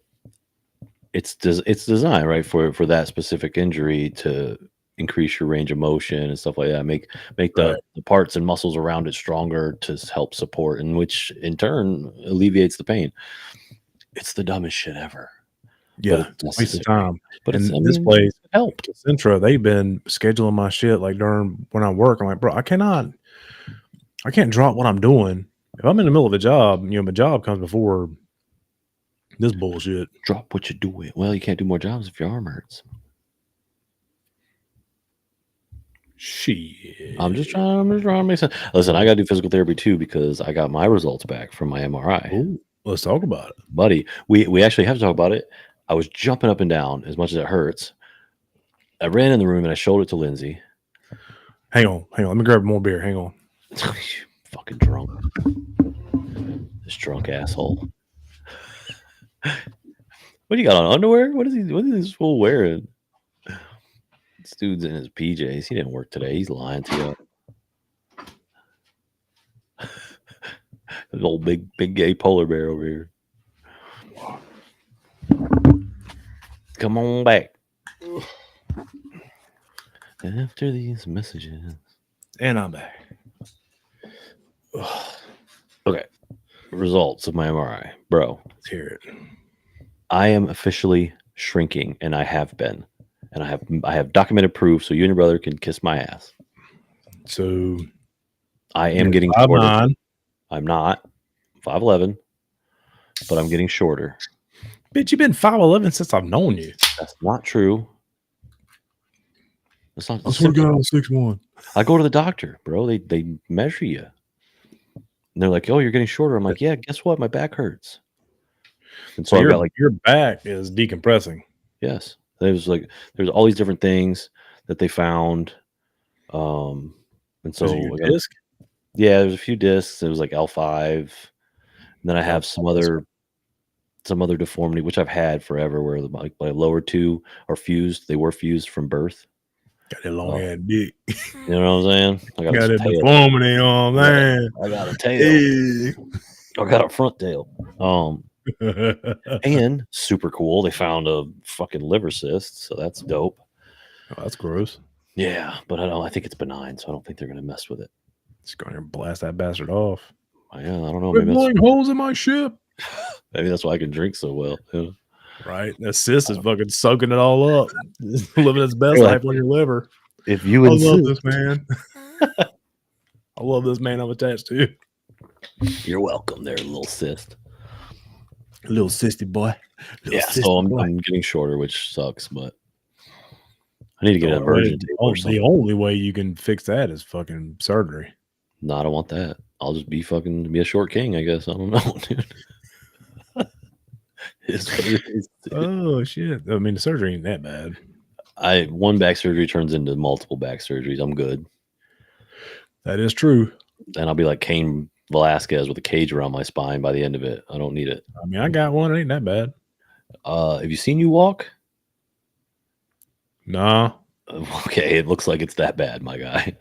it's designed right for that specific injury to increase your range of motion and stuff like that. Make the parts and muscles around it stronger to help support, and which in turn alleviates the pain. It's the dumbest shit ever. Yeah, waste of time. But this place, helped. Centra, they've been scheduling my shit like during when I work. I'm like, bro, I can't drop what I'm doing. If I'm in the middle of a job, my job comes before this bullshit. Drop what you're doing. Well, you can't do more jobs if your arm hurts. Shit. I'm just trying to make sense. Listen, I got to do physical therapy too because I got my results back from my MRI. Ooh, let's talk about it, buddy. We actually have to talk about it. I was jumping up and down as much as it hurts. I ran in the room and I showed it to Lindsay. Hang on. Let me grab more beer. Hang on. Fucking drunk. This drunk asshole. What do you got on? Underwear? What is this fool wearing? This dude's in his PJs. He didn't work today. He's lying to you. This old big gay polar bear over here. Come on back. After these messages. And I'm back. Okay. Results of my MRI. Bro. Let's hear it. I am officially shrinking, and I have been. And I have documented proof, so you and your brother can kiss my ass. So I am getting shorter. I'm not 5'11", but I'm getting shorter. Bitch, you've been 5'11" since I've known you. That's not true. That's not. I swear to God, I'm 6'1". I go to the doctor, bro. They measure you. And they're like, "Oh, you're getting shorter." I'm like, "Yeah, guess what? My back hurts." And so I've got your back is decompressing. Yes. There's all these different things that they found. And so disc? Yeah, there's a few discs. It was like L5. And then I have some other deformity, which I've had forever, where my lower two are fused. They were fused from birth. Got that long ass dick. You know what I'm saying? I got a deformity on, man. I got a tail. I got a front tail. And super cool, they found a fucking liver cyst, so that's dope. Oh, that's gross. Yeah, but I think it's benign, so I don't think they're gonna mess with it. Just go here and blast that bastard off. Yeah, I don't know. Quit blowing holes in my ship. Maybe that's why I can drink so well. Yeah. Right, that cyst is fucking soaking it all up, living its best life on your liver. If you I love this man. I love this man I'm attached to. You're welcome there, little cyst. Little cysty boy. So I'm getting shorter, which sucks, but I need to get a virgin table. The only way you can fix that is fucking surgery. No, I don't want that. I'll just be a short king, I guess. I don't know, dude. Oh shit! I mean, the surgery ain't that bad. One back surgery turns into multiple back surgeries. I'm good. That is true. And I'll be like Cain Velasquez with a cage around my spine by the end of it. I don't need it. I mean, I got one. It ain't that bad. Have you seen you walk? Nah. Okay, it looks like it's that bad, my guy.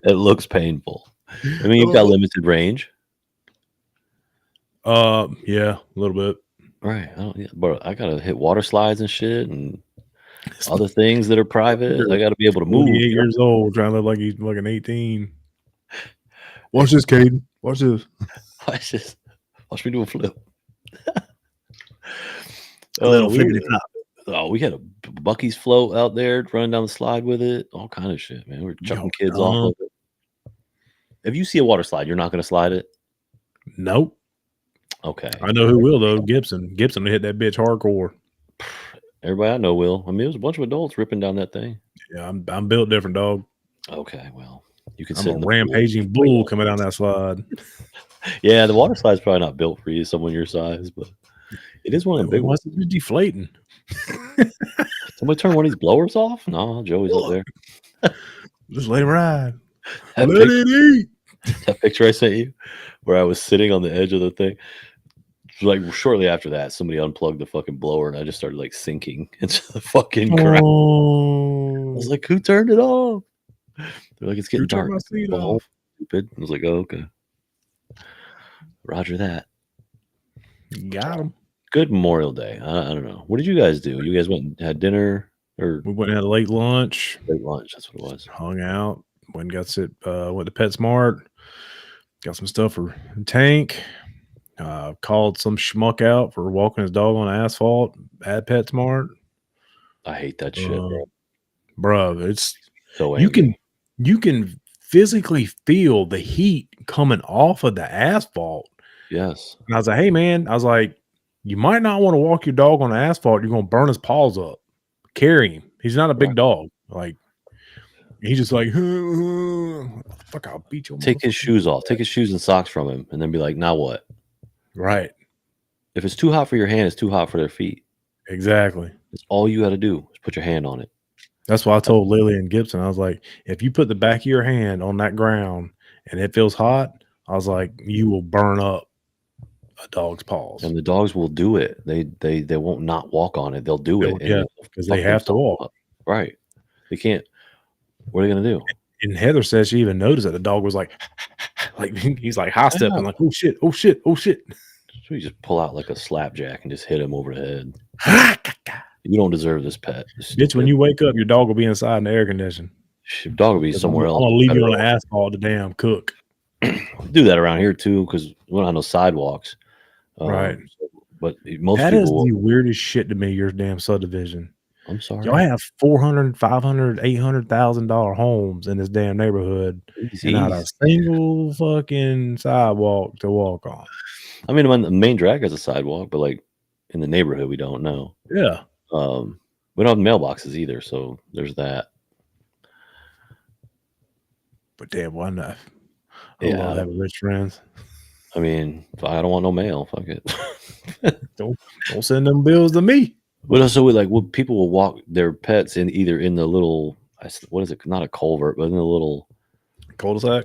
It looks painful. I mean, you've got limited range. Yeah, a little bit. Right. But I gotta hit water slides and shit and other things that are private. I gotta be able to move. 8 years old, trying to look like he's fucking 18. Watch this, Caden. Watch this. Watch this. Watch me do a flip. A little flippity flop. Oh, we had a Bucky's float out there running down the slide with it. All kind of shit, man. We're chucking kids off of it. If you see a water slide, you're not going to slide it? Nope. Okay. I know who will, though. Gibson will hit that bitch hardcore. Everybody I know will. I mean, it was a bunch of adults ripping down that thing. Yeah, I'm built different, dog. Okay, well, you can I'm sit a in the pool. rampaging bull coming down that slide. Yeah, the water slide's probably not built for you, someone your size, but it is one of It them big ones. must be deflating. Somebody turn one of these blowers off? No, Joey's up Look, there. just let him ride. That Let picture, it eat. that picture I sent you, where I was sitting on the edge of the thing. Like shortly after that, somebody unplugged the fucking blower, and I just started like sinking into the fucking ground. I was Oh, like, "Who turned it off?" They're like, "It's who getting turned dark." my seat Go home, off? stupid. I was like, "Oh, okay, Roger that." Got him. Good Memorial Day. I don't know. What did you guys do? You guys went and had dinner or We went and had a late lunch, late lunch? That's what it was. hung out, went and went to PetSmart, got some stuff for Tank. Called some schmuck out for walking his dog on asphalt at PetSmart. I hate that shit, Uh, bro. Bro, it's So you angry. can physically feel the heat coming off of the asphalt. Yes. And I was like, "Hey, man," I was like, "You might not want to walk your dog on the asphalt. You're gonna burn his paws up. Carry him. He's not a Right. big dog. Like he's just like, fuck, I'll beat your Take his motherfucking shoes off. Take his shoes and socks from him, and then be like, "Now what?" right." If it's too hot for your hand, it's too hot for their feet. Exactly. That's all you got to do is put your hand on it. That's why I told Lily and Gibson, I was like, if you put the back of your hand on that ground and it feels hot, I was like, you will burn up a dog's paws. And the dogs will do it. They won't not walk on it. They'll do it, and Yeah, they'll because they fuck have to themselves walk. up. Right? They can't. What are they gonna do? And Heather says she even noticed that the dog was like he's like high stepping, Yeah. like, oh shit, oh shit, oh shit. So you just pull out like a slapjack and just hit him over the head. You don't deserve this pet. Bitch, when you wake up, your dog will be inside in the air condition. Your dog will be somewhere I'm else. gonna leave you on the asphalt to damn cook. Do that around here too, because we don't have no sidewalks. Right. But most That is people will. the weirdest shit to me, your damn subdivision. I'm sorry. Y'all have 400, 500, $800,000 homes in this damn neighborhood and not a single fucking sidewalk to walk on. I mean, when the main drag has a sidewalk, but like in the neighborhood, we don't know. Yeah. We don't have mailboxes either, so there's that. But damn, why not? I Yeah. love having rich friends. I mean, I don't want no mail. Fuck it. Don't send them bills to me. But also, people will walk their pets in either in the little, what is it? Not a culvert, but in the little cul-de-sac.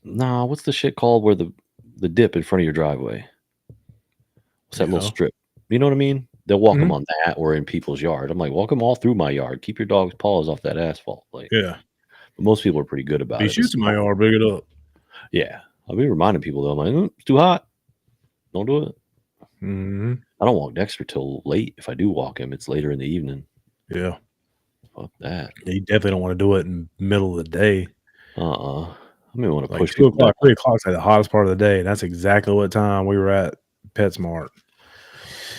Nah, what's the shit called where the dip in front of your driveway? What's that little strip? You know what I mean? They'll walk them on that or in people's yard. I'm like, walk them all through my yard. Keep your dog's paws off that asphalt. Like, yeah. But most people are pretty good about it. Be shoots in my yard, big it up. Yeah, I'll be reminding people though. I'm like, it's too hot. Don't do it. Mm-hmm. I don't walk Dexter till late. If I do walk him, it's later in the evening. Yeah. Fuck that. Yeah, you definitely don't want to do it in the middle of the day. I mean, want to like push 2 o'clock, 3 down. o'clock is like the hottest part of the day. And that's exactly what time we were at PetSmart.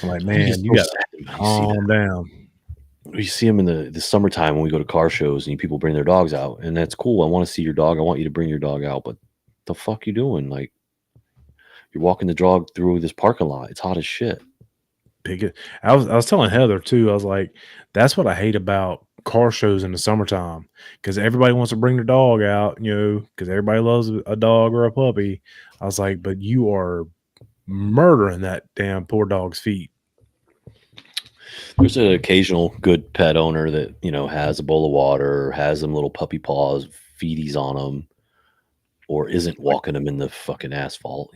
I'm like, man, you gotta calm down. You see them in the summertime when we go to car shows and people bring their dogs out, and that's cool. I want to see your dog. I want you to bring your dog out, but the fuck you doing? Like, you're walking the dog through this parking lot. It's hot as shit. I was telling Heather too. I was like, that's what I hate about car shows in the summertime, because everybody wants to bring their dog out, because everybody loves a dog or a puppy. I was like, but you are murdering that damn poor dog's feet. There's an occasional good pet owner that, has a bowl of water, or has them little puppy paws, feeties on them, or isn't walking them in the fucking asphalt,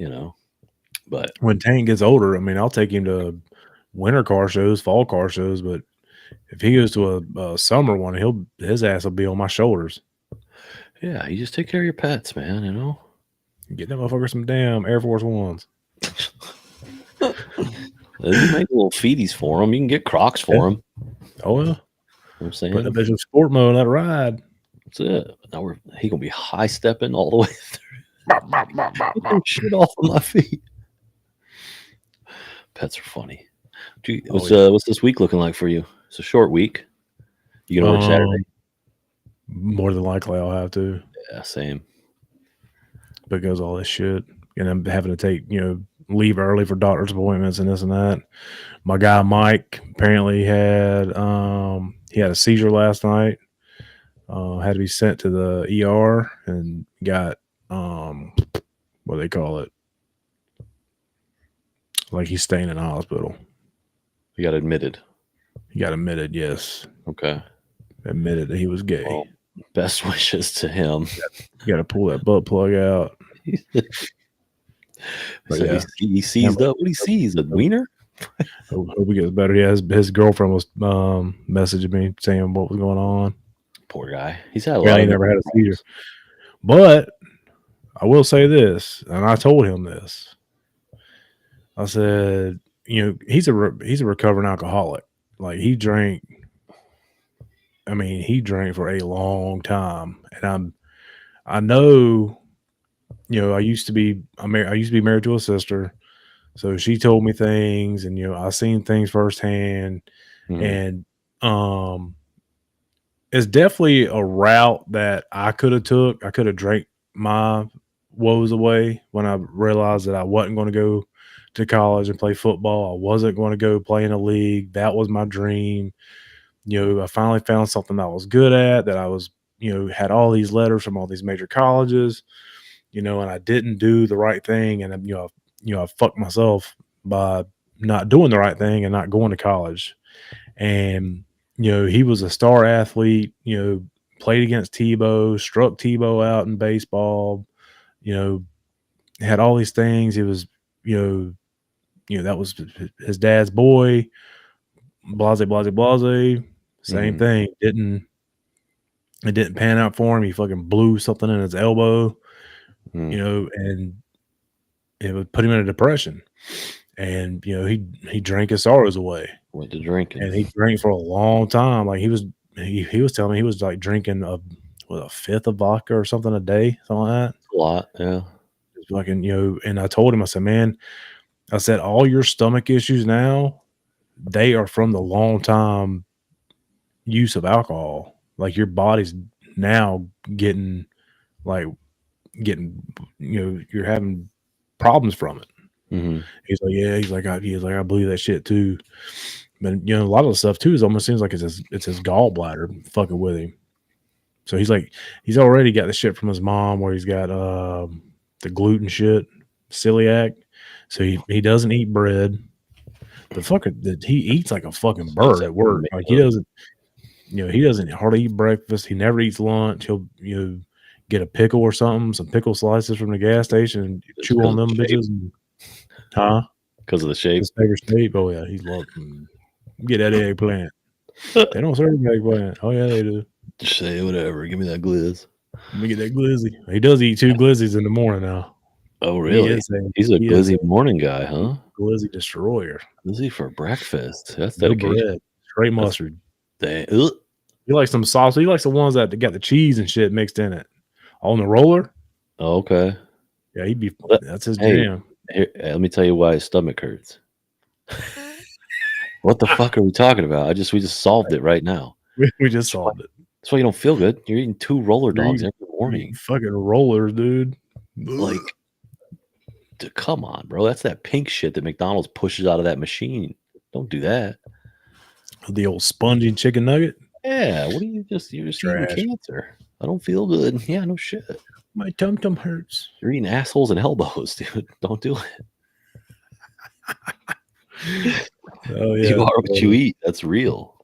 But when Tank gets older, I mean, I'll take him to winter car shows, fall car shows, but if he goes to a summer one, his ass will be on my shoulders. Yeah, you just take care of your pets, man, Get that motherfucker some damn Air Force Ones. You make little feeties for them. You can get Crocs for them. Oh, yeah. I'm saying. Put a bitch in sport mode and let it ride. That's it. Now he going to be high stepping all the way through. Get shit off of my feet. Pets are funny. What's this week looking like for you? It's a short week. You going to work Saturday? More than likely I'll have to. Yeah, same. Because all this shit. And I'm having to take, leave early for doctor's appointments and this and that. My guy Mike apparently had he had a seizure last night. had to be sent to the ER and got what do they call it? Like he's staying in the hospital. He got admitted. He got admitted. Yes, Okay. admitted that he was gay. Well, best wishes to him. You got to pull that butt plug out. But So yeah, he seized up. What he sees? A wiener? hope he gets better. Yeah, his girlfriend was messaging me saying what was going on. Poor guy. He's had a Yeah, lot he of never had a problems. seizure. But I will say this, and I told him this. I said, you know, he's a recovering alcoholic. Like he drank. I mean, he drank for a long time, and I know, you know, I used to be married to a sister, so she told me things, and you know, I seen things firsthand, and um, it's definitely a route that I could have took. I could have drank my woes away when I realized that I wasn't going to go to college and play football. I wasn't going to go play in a league. That was my dream. You know, I finally found something I was good at, that I was, you know, had all these letters from all these major colleges, you know, and I didn't do the right thing. And, I fucked myself by not doing the right thing and not going to college. And, you know, he was a star athlete, you know, played against Tebow, struck Tebow out in baseball, you know, had all these things. He was, that was his dad's boy, blase, blase, blase. Same thing. It didn't pan out for him. He fucking blew something in his elbow, you know, and it would put him in a depression. And, you know, he drank his sorrows away. Went to drinking. And he drank for a long time. Like he was telling me he was like drinking a fifth of vodka or something a day, something like that. A lot, yeah. Just fucking, you know, and I told him, I said, man, I said, all your stomach issues now, they are from the long time use of alcohol. Like your body's now getting, you know, you're having problems from it. He's like, yeah, he's like, I believe that shit too. But you know, a lot of the stuff too is almost seems like it's his gallbladder fucking with him. So he's like, he's already got the shit from his mom where he's got the gluten shit, celiac. So he doesn't eat bread. He eats like a fucking bird at work. Like he doesn't, you know, he doesn't hardly eat breakfast. He never eats lunch. He'll, you know, get a pickle or something, some pickle slices from the gas station and chew on them bitches. Because of the shape. His favorite shape. Oh yeah, he's loving. Get that eggplant. They don't serve eggplant. Oh yeah, they do. Just say whatever. Give me that glizz. Let me get that glizzy. He does eat 2 glizzies in the morning now. Oh really? He's a glizzy morning guy, huh? Glizzy destroyer. Glizzy for breakfast. That's No dedication. bread. Straight mustard. Dang. He likes some sauce. He likes the ones that got the cheese and shit mixed in it. On the roller. Oh, okay. Yeah, that's his jam. Here, let me tell you why his stomach hurts. What the fuck are we talking about? We just solved it right now. We just solved it. That's why you don't feel good. You're eating 2 roller dogs every morning. Fucking rollers, dude. Like, come on, bro. That's that pink shit that McDonald's pushes out of that machine. Don't do that. The old spongy chicken nugget. Yeah. What are you just eating cancer? I don't feel good. Yeah, no shit. My tum hurts. You're eating assholes and elbows, dude. Don't do it. Oh yeah, you are what you eat. That's real.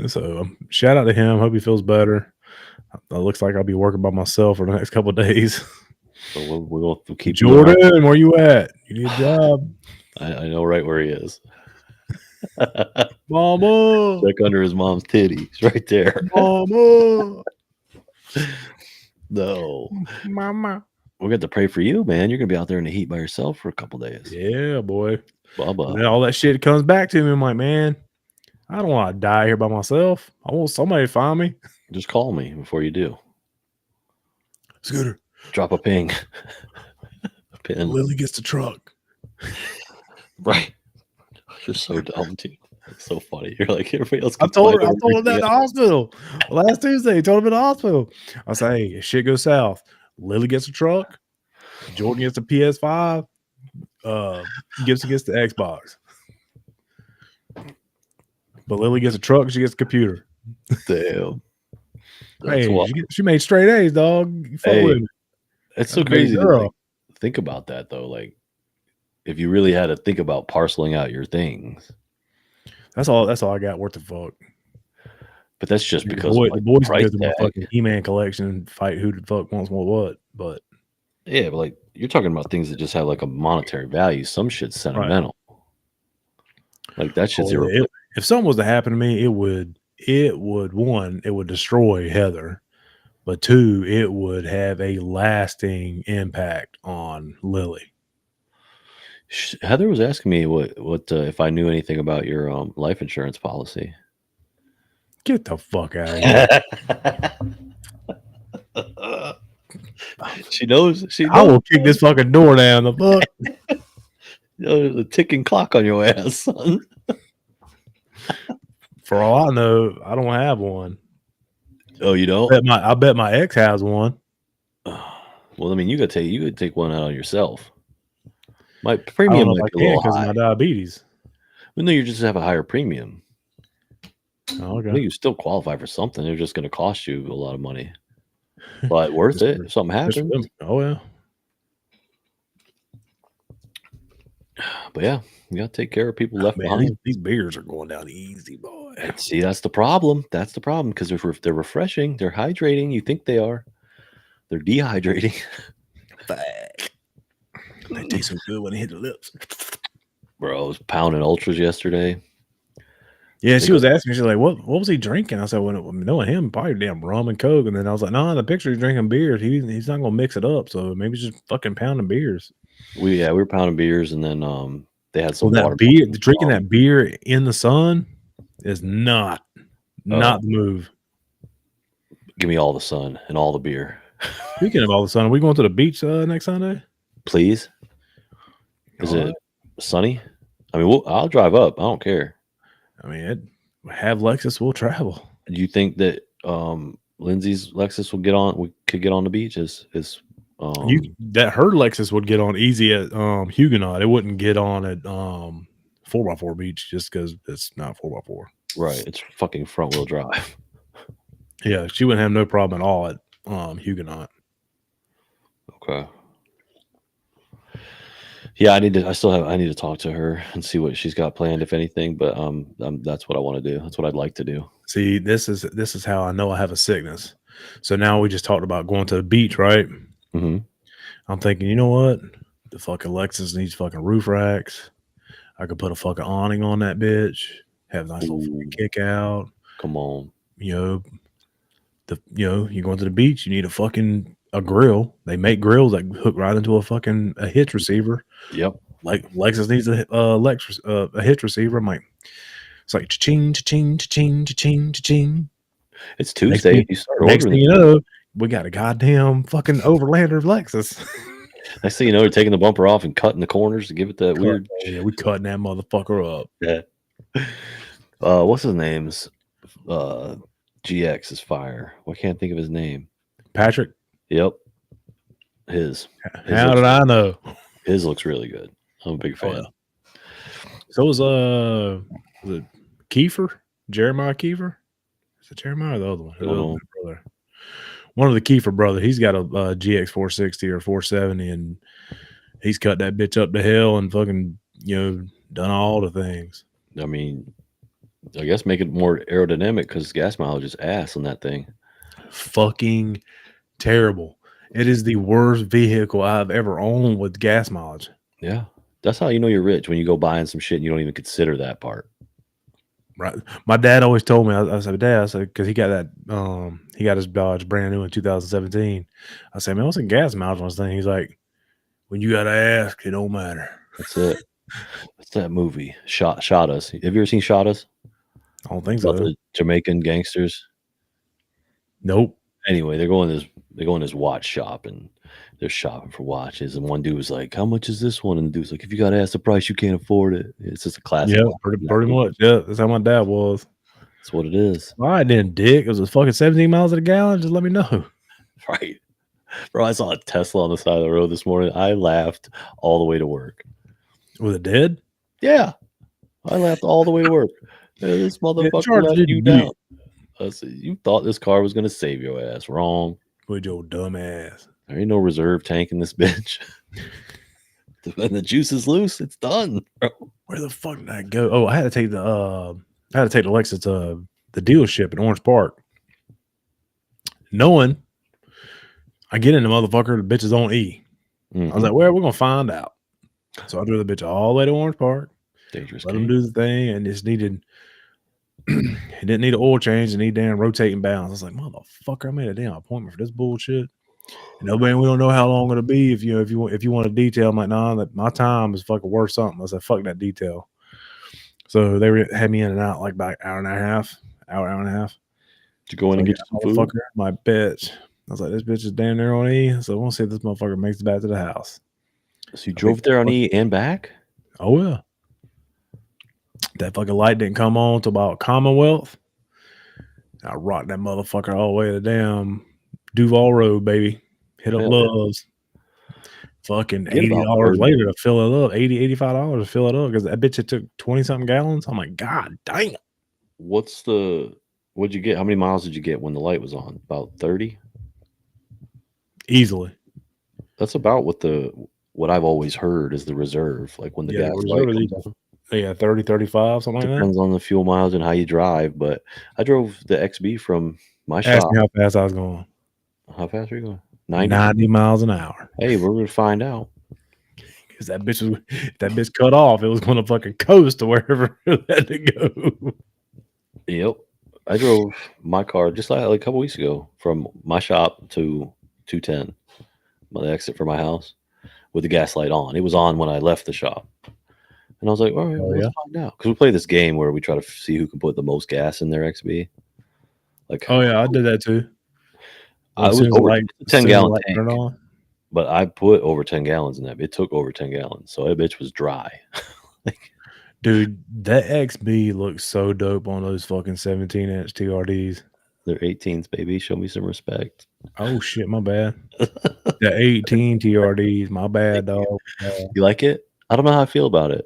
So shout out to him. Hope he feels better. It looks like I'll be working by myself for the next couple of days. So we'll keep Jordan. Where you at? You need a job. I know right where he is. Mama, check under his mom's titties, right there. Mama. No, Mama. We're going to pray for you, man. You're going to be out there in the heat by yourself for a couple days. Yeah, boy. Bubba. Then all that shit comes back to me. I'm like, man, I don't want to die here by myself. I want somebody to find me. Just call me before you do. Scooter. Drop a ping. A pin. Lily gets the truck. Right. You're so dumb, too. It's so funny. You're like, everybody else. I told him that in the hospital last Tuesday. He told him in the hospital. I say, hey, if shit goes south, Lily gets a truck, Jordan gets a PS5, Gibson gets the Xbox. But Lily gets a truck, she gets a computer. Damn. That's why. She made straight A's, dog. You fuck with Hey, me. it's That's so a baby crazy to girl. think about that though. Like, if you really had to think about parceling out your things, That's all I got. What the fuck? but that's just The because of the like boys can price go through my tag. fucking He-Man collection and fight who the fuck wants what. But Yeah, but like you're talking about things that just have like a monetary value. Some shit's right. sentimental. Like that shit's Oh, yeah, irreplaceable. if something was to happen to me, one, it would destroy Heather, but two, it would have a lasting impact on Lily. Heather was asking me what if I knew anything about your life insurance policy. Get the fuck out of here. She knows. She I knows. will kick this fucking door down. The fuck? The ticking clock on your ass, son. For all I know, I don't have one. Oh, you don't? I bet my ex has one. Well, I mean, you could take one out on yourself. My I don't premium know if might I be a can little because of high. my diabetes. But no, you just have a higher premium. Oh, I think okay. you still qualify for something. They're just going to cost you a lot of money, but worth it if something Just for happens. them. Oh yeah. But yeah, you got to take care of people left Man, behind. these beers are going down easy, boy. See, that's the problem. That's the problem because if they're refreshing, they're hydrating. You think they are? They're dehydrating. They taste so good when they hit the lips. Bro, I was pounding ultras yesterday. Yeah, she was asking me, she's like, what was he drinking? I said, well, knowing him, probably damn rum and coke. And then I was like, no, in the picture he's drinking beers. He's not gonna mix it up. So maybe just fucking pounding beers. We were pounding beers, and then they had some Well, water. drinking that beer in the sun is not the move. Give me all the sun and all the beer. Speaking of all the sun, are we going to the beach next Sunday? Please. Is it sunny? I mean, I'll drive up. I don't care. I mean, have Lexus, we'll travel. Do you think that Lindsay's Lexus will get on? We could get on the beach. That her Lexus would get on easy at Huguenot. It wouldn't get on at 4x4 beach just because it's not 4x4. Right, it's fucking front wheel drive. Yeah, she wouldn't have no problem at all at Huguenot. Okay. Yeah, I need to talk to her and see what she's got planned, if anything. But that's what I want to do. That's what I'd like to do. See, this is how I know I have a sickness. So now we just talked about going to the beach, right? Mm-hmm. I'm thinking, you know what? The fucking Lexus needs fucking roof racks. I could put a fucking awning on that bitch. Have a nice little fucking kick out. Come on. You you're going to the beach. You need a grill. They make grills that hook right into a hitch receiver. Yep. Like Lexus needs a hitch receiver. I'm like, it's like cha-ching, cha-ching, cha-ching, cha-ching, cha-ching. It's Tuesday. You start next ordering. thing you know, we got a goddamn fucking Overlander Lexus. Next thing you know, you're taking the bumper off and cutting the corners to give it that weird. Yeah, we cutting that motherfucker up. Yeah. What's his name's? GX is fire. I can't think of his name. Patrick. Yep. His How did I know? His looks really good. I'm a big fan. Oh, yeah. So was it Kiefer? Jeremiah Kiefer? Is it Jeremiah or the other one? Brother. One of the Kiefer brothers. He's got a GX 460 or 470, and he's cut that bitch up to hell and fucking done all the things. I mean, I guess make it more aerodynamic because gas mileage is ass on that thing. Fucking terrible. It is the worst vehicle I've ever owned with gas mileage. Yeah. That's how you know you're rich, when you go buying some shit and you don't even consider that part. Right. My dad always told me, I said, Dad, because he got that, he got his Dodge brand new in 2017. I said, man, what's the gas mileage on this thing? He's like, when you got to ask, it don't matter. That's it. What's that movie? Shot Us. Have you ever seen Shot Us? I don't think About so. the Jamaican gangsters. Nope. Anyway, they go in this watch shop and they're shopping for watches. And one dude was like, "How much is this one?" And the dude's like, "If you got to ask the price, you can't afford it." It's just a classic. Yeah, pretty much. Yeah, that's how my dad was. That's what it is. All right, then, dick. It was fucking 17 miles a gallon. Just let me know. Right. Bro, I saw a Tesla on the side of the road this morning. I laughed all the way to work. Was it dead? Yeah. I laughed all the way to work. This motherfucker let you down. I said, you thought this car was gonna save your ass. Wrong. With your dumb ass. There ain't no reserve tank in this bitch. When the juice is loose, it's done, bro. Where the fuck did I go? Oh, I had to take the Lexus to the dealership in Orange Park. Knowing I get in the motherfucker, the bitch is on E. I was like, well, we're gonna find out. So I drove the bitch all the way to Orange Park. Dangerous. Let them do the thing, and it didn't need an oil change. It need damn rotating balance. I was like, motherfucker, I made a damn appointment for this bullshit. And nobody, we don't know how long it'll be. If you want a detail, I'm like, nah, that my time is fucking worth something. I said, fuck that detail. So they had me in and out like about hour and a half. Did you go in and get some food? My bitch. I was like, this bitch is damn near on E. So we'll see if this motherfucker makes it back to the house. So you drove there on E and back? Oh yeah. That fucking light didn't come on till about Commonwealth. I rocked that motherfucker all the way to damn Duval Road, baby. Hit up Love's. Fucking $80 later to fill it up. $85 to fill it up because that bitch it took 20-something gallons. I'm like, God damn. What'd you get? How many miles did you get when the light was on? About 30? Easily. That's about what I've always heard is the reserve. Like when the gas light comes on. Yeah, 30, 35, something like that. Depends on the fuel mileage and how you drive. But I drove the XB from my shop. Ask me how fast I was going. How fast are you going? 90 miles an hour. Hey, we're gonna find out. Because that bitch cut off, it was going to fucking coast to wherever it had to go. Yep. I drove my car just like a couple weeks ago from my shop to 210, the exit for my house, with the gas light on. It was on when I left the shop. And I was like, all right, let's find out. Because we play this game where we try to see who can put the most gas in their XB. Like, oh, yeah, I did that too. I was over 10-gallon tank, but I put over 10 gallons in that. It took over 10 gallons, so that bitch was dry. Dude, that XB looks so dope on those fucking 17-inch TRDs. They're 18s, baby. Show me some respect. Oh, shit, my bad. The 18 TRDs, my bad, dog. You like it? I don't know how I feel about it.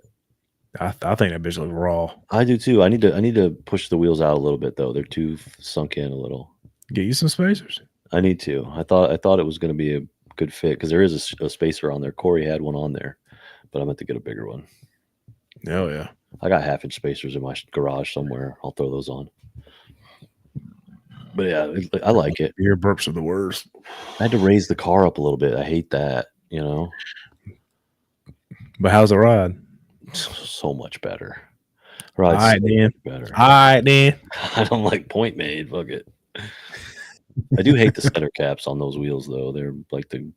I think that bitch looks raw. I do too. I need to push the wheels out a little bit though. They're too sunk in a little. Get you some spacers. I need to. I thought it was going to be a good fit because there is a spacer on there. Corey had one on there, but I'm going to get a bigger one. Oh yeah. I got 1/2-inch spacers in my garage somewhere. I'll throw those on. But yeah, I like it. Your burps are the worst. I had to raise the car up a little bit. I hate that, you know. But how's it ride? So much better. Right, all right, then. Better. All right, then. I don't like point made. Fuck it. I do hate the center caps on those wheels, though. They're like the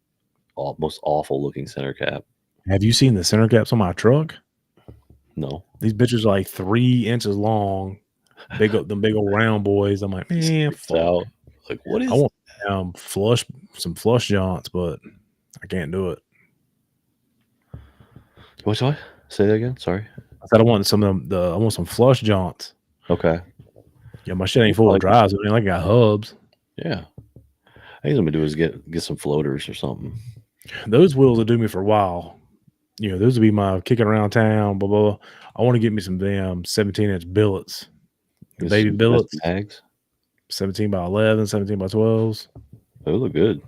most awful looking center cap. Have you seen the center caps on my truck? No. These bitches are like 3 inches long. Them big old round boys. I'm like, man, fuck. Like, what is? I want some flush jaunts, but I can't do it. What's what? Say that again. Sorry. I said I want some flush jaunts. Okay. Yeah, my shit ain't full of drives. It ain't like I got hubs. Yeah. I think what I'm gonna do is get some floaters or something. Those wheels will do me for a while. You know, those will be my kicking around town. Blah blah. I want to get me some damn 17-inch billets. The baby billets. Bags. 17 by 11, 17 by 12s. They look good.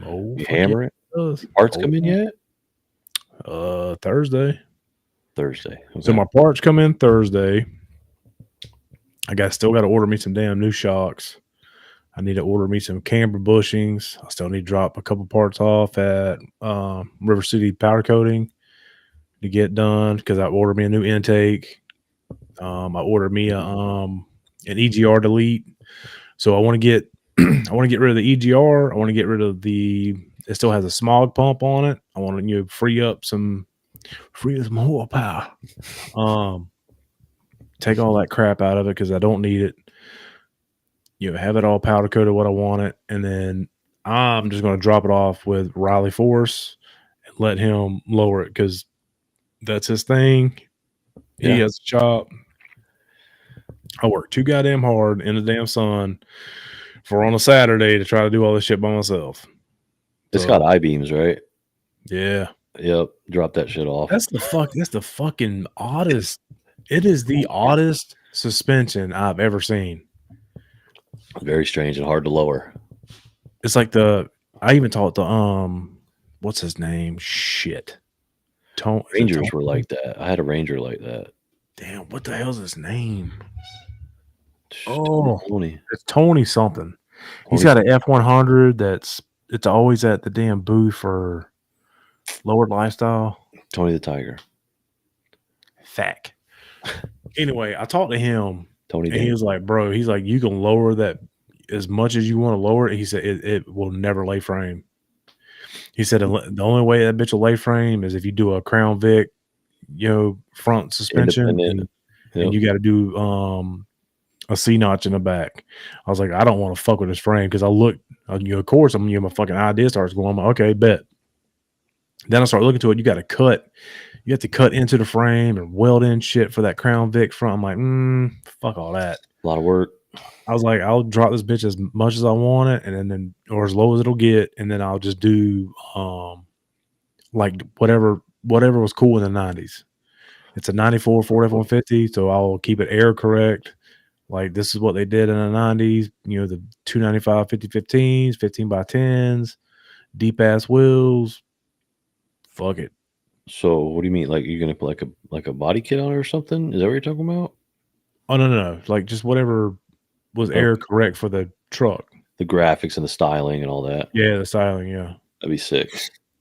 Oh, you hammer it. Parts come in yet? Thursday. Okay. So my parts come in Thursday. I still got to order me some damn new shocks. I need to order me some camber bushings. I still need to drop a couple parts off at River City Powder Coating to get done because I ordered me a new intake. I ordered me an EGR delete. So I want to get rid of the EGR. I want to get rid of it still has a smog pump on it. I want to free up some horsepower. Take all that crap out of it because I don't need it. Have it all powder coated what I want it, and then I'm just going to drop it off with Riley Force and let him lower it because that's his thing. Yeah. He has a shop. I work too goddamn hard in the damn sun on a Saturday to try to do all this shit by myself. It's got I-beams, right? Yeah. Yep. Drop that shit off. That's the fucking oddest. It is the oddest suspension I've ever seen. Very strange and hard to lower. It's like I even taught what's his name? Shit. Rangers were like that. I had a Ranger like that. Damn, what the hell's his name? Oh, Tony. it's Tony something. He's Tony. got an F100 it's always at the damn booth for Lowered Lifestyle. Tony the Tiger. Fact. Anyway, I talked to him. Tony and he was like, bro, he's like, you can lower that as much as you want to lower it. He said it will never lay frame. He said the only way that bitch will lay frame is if you do a Crown Vic, front suspension, and you got to do a C notch in the back. I was like, I don't want to fuck with this frame because I look, of course, my fucking idea starts going. I'm like, okay, bet. Then I start looking to it. You got to cut. You have to cut into the frame and weld in shit for that Crown Vic front. I'm like, fuck all that. A lot of work. I was like, I'll drop this bitch as much as I want it, and then or as low as it'll get, and then I'll just do like whatever was cool in the 90s. It's a 94 Ford F-150, so I'll keep it air correct. Like this is what they did in the 90s, the 295 50-15s, 15x10s, deep ass wheels. Fuck it. So what do you mean? Like you're gonna put like a body kit on it or something? Is that what you're talking about? Oh no. Like just whatever was air correct for the truck. The graphics and the styling and all that. Yeah, the styling, yeah. That'd be sick.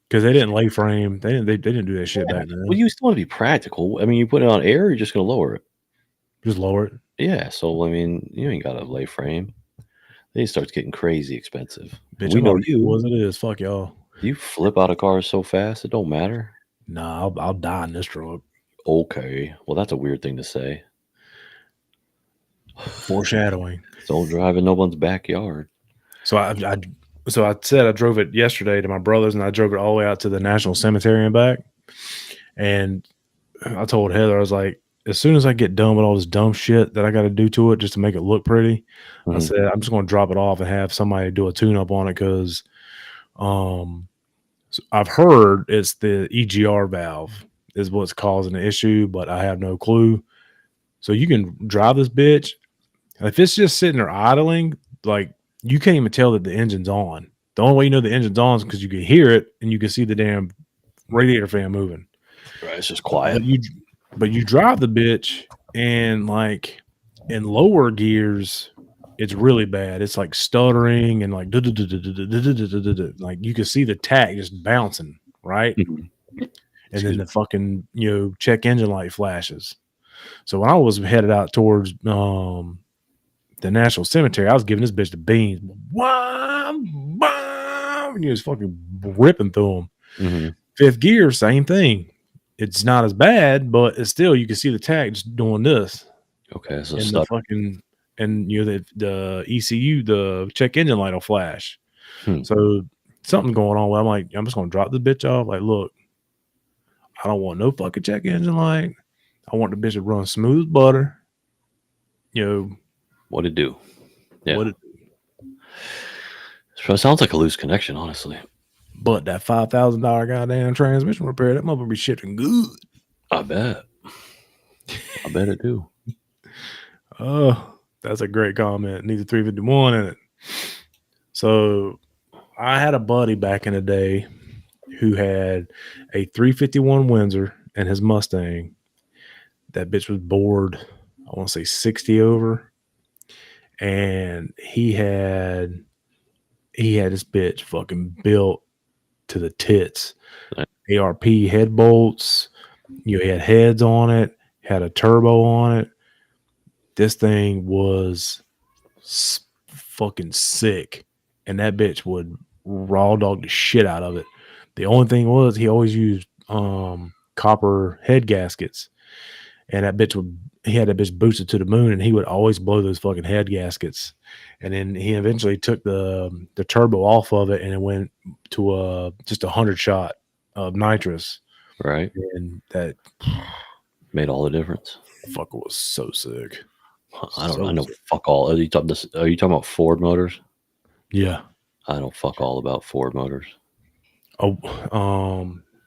Because they didn't lay frame. They didn't do that shit back then. Well, you still want to be practical. I mean, you put it on air, you're just gonna lower it. Just lower it. Yeah. So I mean, you ain't got to lay frame. Then it starts getting crazy expensive. Bitch, we know you as it is. Fuck y'all. You flip out of cars so fast, it don't matter. Nah, I'll die in this truck. Okay. Well, that's a weird thing to say. Foreshadowing. Don't drive in no one's backyard. So I said I drove it yesterday to my brother's, and I drove it all the way out to the National Cemetery and back. And I told Heather, I was like, as soon as I get done with all this dumb shit that I got to do to it just to make it look pretty, I said I'm just going to drop it off and have somebody do a tune-up on it because I've heard it's the EGR valve is what's causing the issue, but I have no clue. So you can drive this bitch. If it's just sitting there idling, like you can't even tell that the engine's on. The only way you know the engine's on is because you can hear it and you can see the damn radiator fan moving. Right, it's just quiet. But you drive the bitch, and like in lower gears, it's really bad. It's like stuttering and like you can see the tach just bouncing, right? And then the fucking check engine light flashes. So when I was headed out towards the National Cemetery, I was giving this bitch the beans. And he was fucking ripping through them. Fifth gear, same thing. It's not as bad, but it's still you can see the tag just doing this. Okay, so and the fucking the ECU, the check engine light will flash. So something going on. I'm like, I'm just gonna drop the bitch off. Like, look, I don't want no fucking check engine light. I want the bitch to run smooth butter. What it do? Yeah. What it do? It sounds like a loose connection, honestly. But that $5,000 goddamn transmission repair, that motherfucker be shifting good. I bet it do. Oh, that's a great comment. It needs a 351 in it. So I had a buddy back in the day who had a 351 Windsor and his Mustang. That bitch was bored, I want to say 60 over. And he had this bitch fucking built to the tits. ARP head bolts. He had heads on it, had a turbo on it. This thing was fucking sick. And that bitch would raw dog the shit out of it. The only thing was he always used copper head gaskets. And that bitch he had that bitch boosted to the moon, and he would always blow those fucking head gaskets. And then he eventually took the turbo off of it, and it went to just 100 shot of nitrous. Right. And that made all the difference. Fuck, it was so sick. I know fuck all. Are you talking about Ford motors? Yeah. I don't fuck all about Ford motors. Oh,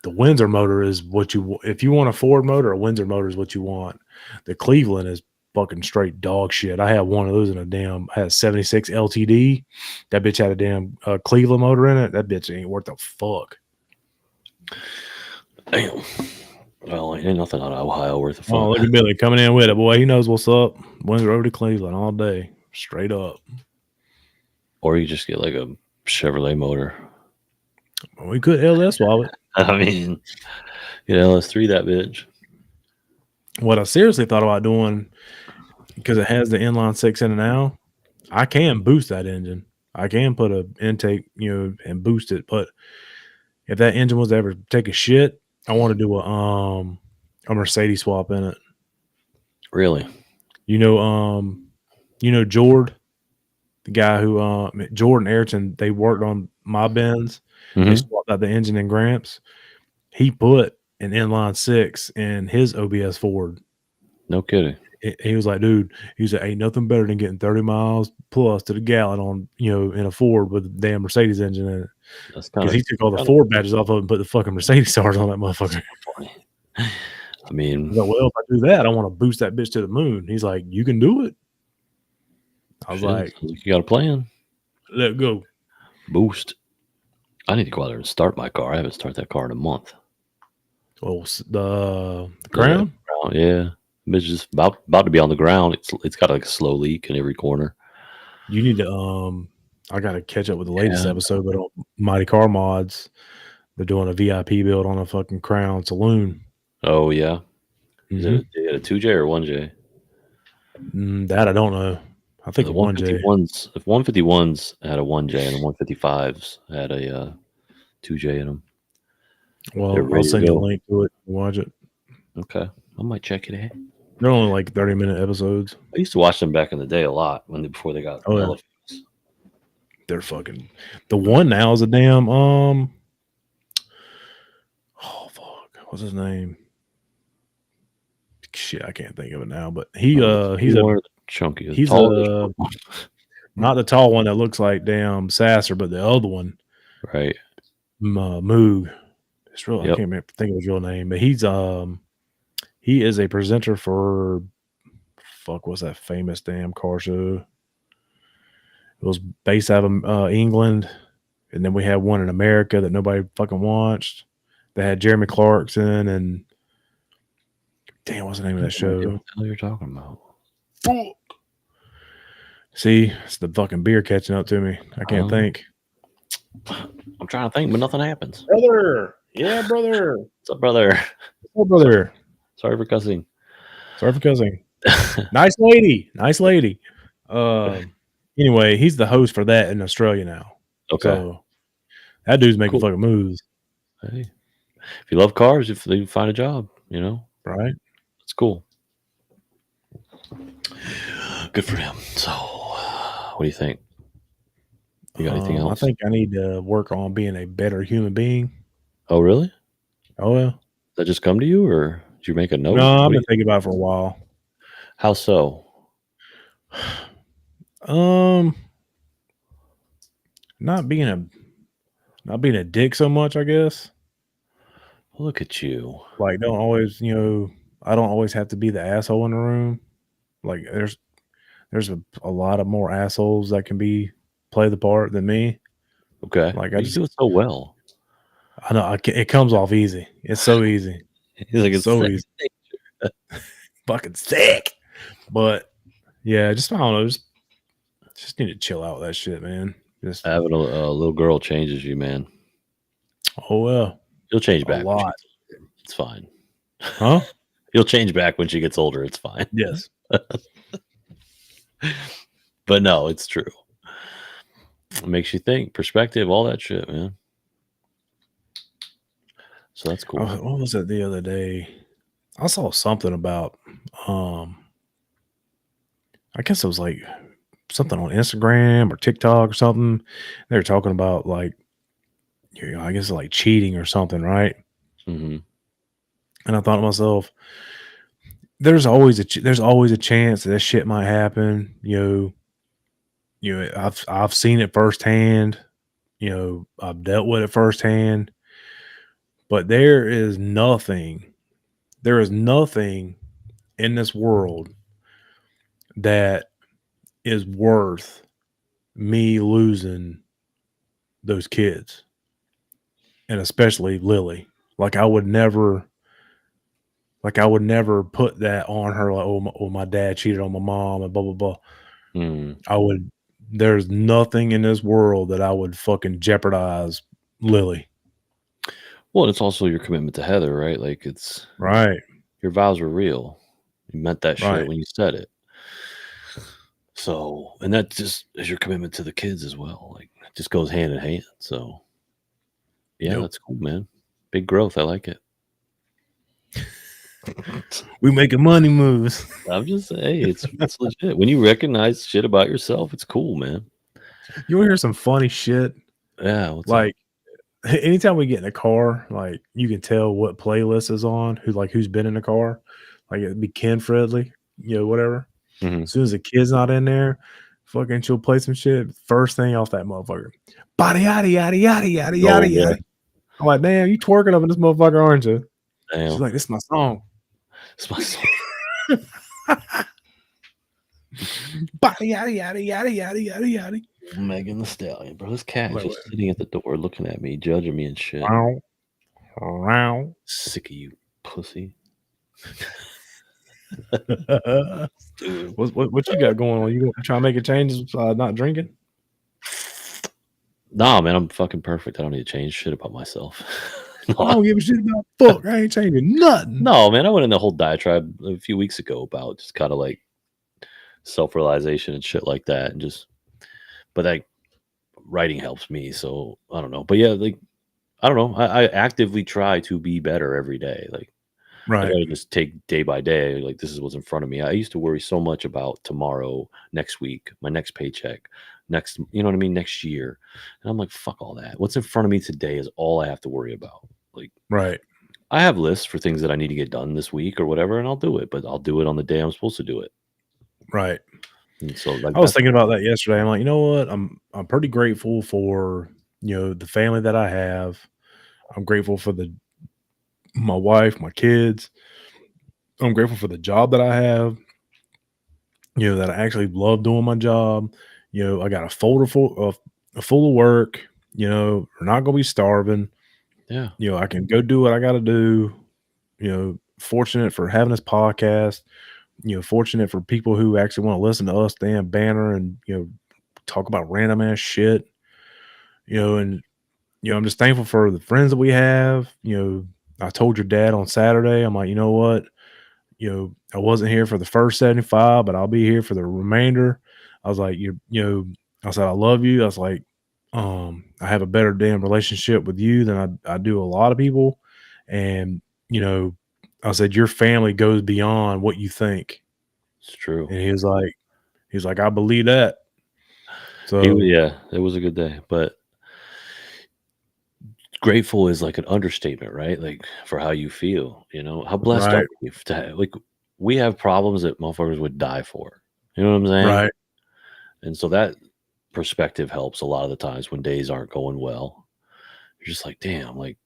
the Windsor motor is what if you want a Ford motor, a Windsor motor is what you want. The Cleveland is fucking straight dog shit. I had one of those in I had a 76 LTD. That bitch had a damn Cleveland motor in it. That bitch ain't worth a fuck. Damn. Well, ain't nothing out of Ohio worth a fuck. Oh, look at Billy coming in with it, boy. He knows what's up. Went over to Cleveland all day, straight up. Or you just get like a Chevrolet motor. Well, we could LS swap it. I mean, LS3 that bitch. What I seriously thought about doing, because it has the inline six in it now, I can boost that engine. I can put a intake, and boost it. But if that engine was to ever take a shit, I want to do a Mercedes swap in it. Really? Jord, the guy who Jordan Ayrton, they worked on my Benz. Mm-hmm. They swapped out the engine in Gramps. He put an inline six in his OBS Ford. No kidding. He was like, dude, he said, ain't nothing better than getting 30 miles plus to the gallon on, in a Ford with a damn Mercedes engine in it. Because he took all the Ford badges off of it and put the fucking Mercedes stars on that motherfucker. Funny. I mean, like, well, if I do that, I want to boost that bitch to the moon. He's like, you can do it. I was like, you got a plan. Let go. Boost. I need to go out there and start my car. I haven't started that car in a month. Oh, the Crown? Yeah. It's just about to be on the ground. It's got like a slow leak in every corner. You need to I gotta catch up with the latest episode, but on Mighty Car Mods, they're doing a VIP build on a fucking Crown Saloon. Oh yeah. Is it a 2J or 1J? That I don't know. I think the 1J. If 151s had a 1J and the 155s had a 2J in them. Well, I'll send you a link to it and watch it. Okay. I might check it out. They're only like 30-minute episodes. I used to watch them back in the day a lot before they got elephants. They're fucking. The one now is a damn oh fuck, what's his name? Shit, I can't think of it now. But he's a chunky. He's not the tall one that looks like damn Sasser, but the other one, right? Moog. It's real. I can't remember, think of his real name, but he is a presenter for what's that famous damn car show? It was based out of England, and then we had one in America that nobody fucking watched. They had Jeremy Clarkson and damn, what's the name of that show? What the hell you're talking about? See, it's the fucking beer catching up to me. I can't think. I'm trying to think, but nothing happens. Brother. Yeah, brother. What's up, brother? What's up, brother? Sorry for cussing. Nice lady. Anyway, he's the host for that in Australia now. Okay. So that dude's making fucking moves. Hey, if you love cars, if you find a job, right? It's cool. Good for him. So, what do you think? You got anything else? I think I need to work on being a better human being. Oh, really? Oh, yeah. Did that just come to you, or did you make a note? No, I've been thinking about it for a while. How so? Not being a dick so much, I guess. Look at you. Like, don't always, I don't always have to be the asshole in the room. Like, there's a lot of more assholes that can play the part than me. Okay. Like, I just do it so well. I know it comes off easy. It's so easy. He's like, it's so easy. Fucking sick. But yeah, I don't know. Just need to chill out with that shit, man. Just having a little girl changes you, man. Oh well. You'll change back. A lot. It's fine. Huh? You'll change back when she gets older. It's fine. Yes. But no, it's true. It makes you think, perspective, all that shit, man. So that's cool. What was it the other day? I saw something about I guess it was like something on Instagram or TikTok or something. They were talking about like, I guess like cheating or something, right? Mm-hmm. And I thought to myself, there's always a chance that shit might happen. I've seen it firsthand. I've dealt with it firsthand. But there is nothing in this world that is worth me losing those kids, and especially Lily. Like I would never put that on her. Like, oh, my dad cheated on my mom and blah blah blah. Mm. I would. There's nothing in this world that I would fucking jeopardize Lily. Well, it's also your commitment to Heather, right? Like it's Right. your vows were real. You meant that shit Right. when you said it. So, and that just is your commitment to the kids as well. Like it just goes hand in hand. So, yeah, Yep. that's cool, man. Big growth. I like it. We making money moves. I'm just saying, hey, it's legit. When you recognize shit about yourself, it's cool, man. You want to hear some funny shit? Yeah, what's up? Like anytime we get in a car, like you can tell what playlist is on, who's been in the car. Like it'd be Ken Fredley, whatever. Mhm. As soon as the kid's not in there, fucking she'll play some shit. First thing off that motherfucker. Body yada yada yada yada yada Oh boy, yada. I'm like, damn, you twerking up in this motherfucker, aren't you? She's damn, like, this is my song. it's my song. Body yada yada yada yada yada yada. Megan the Stallion, bro. This cat is Wait, just sitting at the door looking at me, judging me and shit. wow, wow. Sick of you, pussy. Dude, what you got going on? You trying to make a change? Not drinking? Nah, man, I'm fucking perfect. I don't need to change shit about myself. I don't give a shit about fuck. I ain't changing nothing. No, man, I went in the whole diatribe a few weeks ago about just kind of like self-realization and shit like that, and just, but like writing helps me, so I don't know. But yeah, like I don't know. I actively try to be better every day. Like I Right, try to just take day by day. Like this is what's in front of me. I used to worry so much about tomorrow, next week, my next paycheck, next, you know what I mean, next year. And I'm like, fuck all that. What's in front of me today is all I have to worry about. Like right, I have lists for things that I need to get done this week or whatever, and I'll do it. But I'll do it on the day I'm supposed to do it. right. And so like I was that's thinking about that yesterday. I'm like, you know what? I'm pretty grateful for the family that I have. I'm grateful for my wife, my kids. I'm grateful for the job that I have. That I actually love doing my job. I got a folder full of work. We're not gonna be starving. yeah, I can go do what I got to do. Fortunate for having this podcast. Fortunate for people who actually want to listen to us, damn banner, and talk about random ass shit. And I'm just thankful for the friends that we have. I told your dad on Saturday, I'm like, you know what? I wasn't here for the first 75, but I'll be here for the remainder. I was like, I said, I love you. I was like, I have a better damn relationship with you than I do a lot of people. And, I said, your family goes beyond what you think. it's true. And he's like, I believe that. So, Yeah, it was a good day, but grateful is like an understatement, right? Like for how you feel, how blessed are right, we like we have problems that motherfuckers would die for. You know what I'm saying? right, And so that perspective helps a lot of the times when days aren't going well. You're just like, damn, like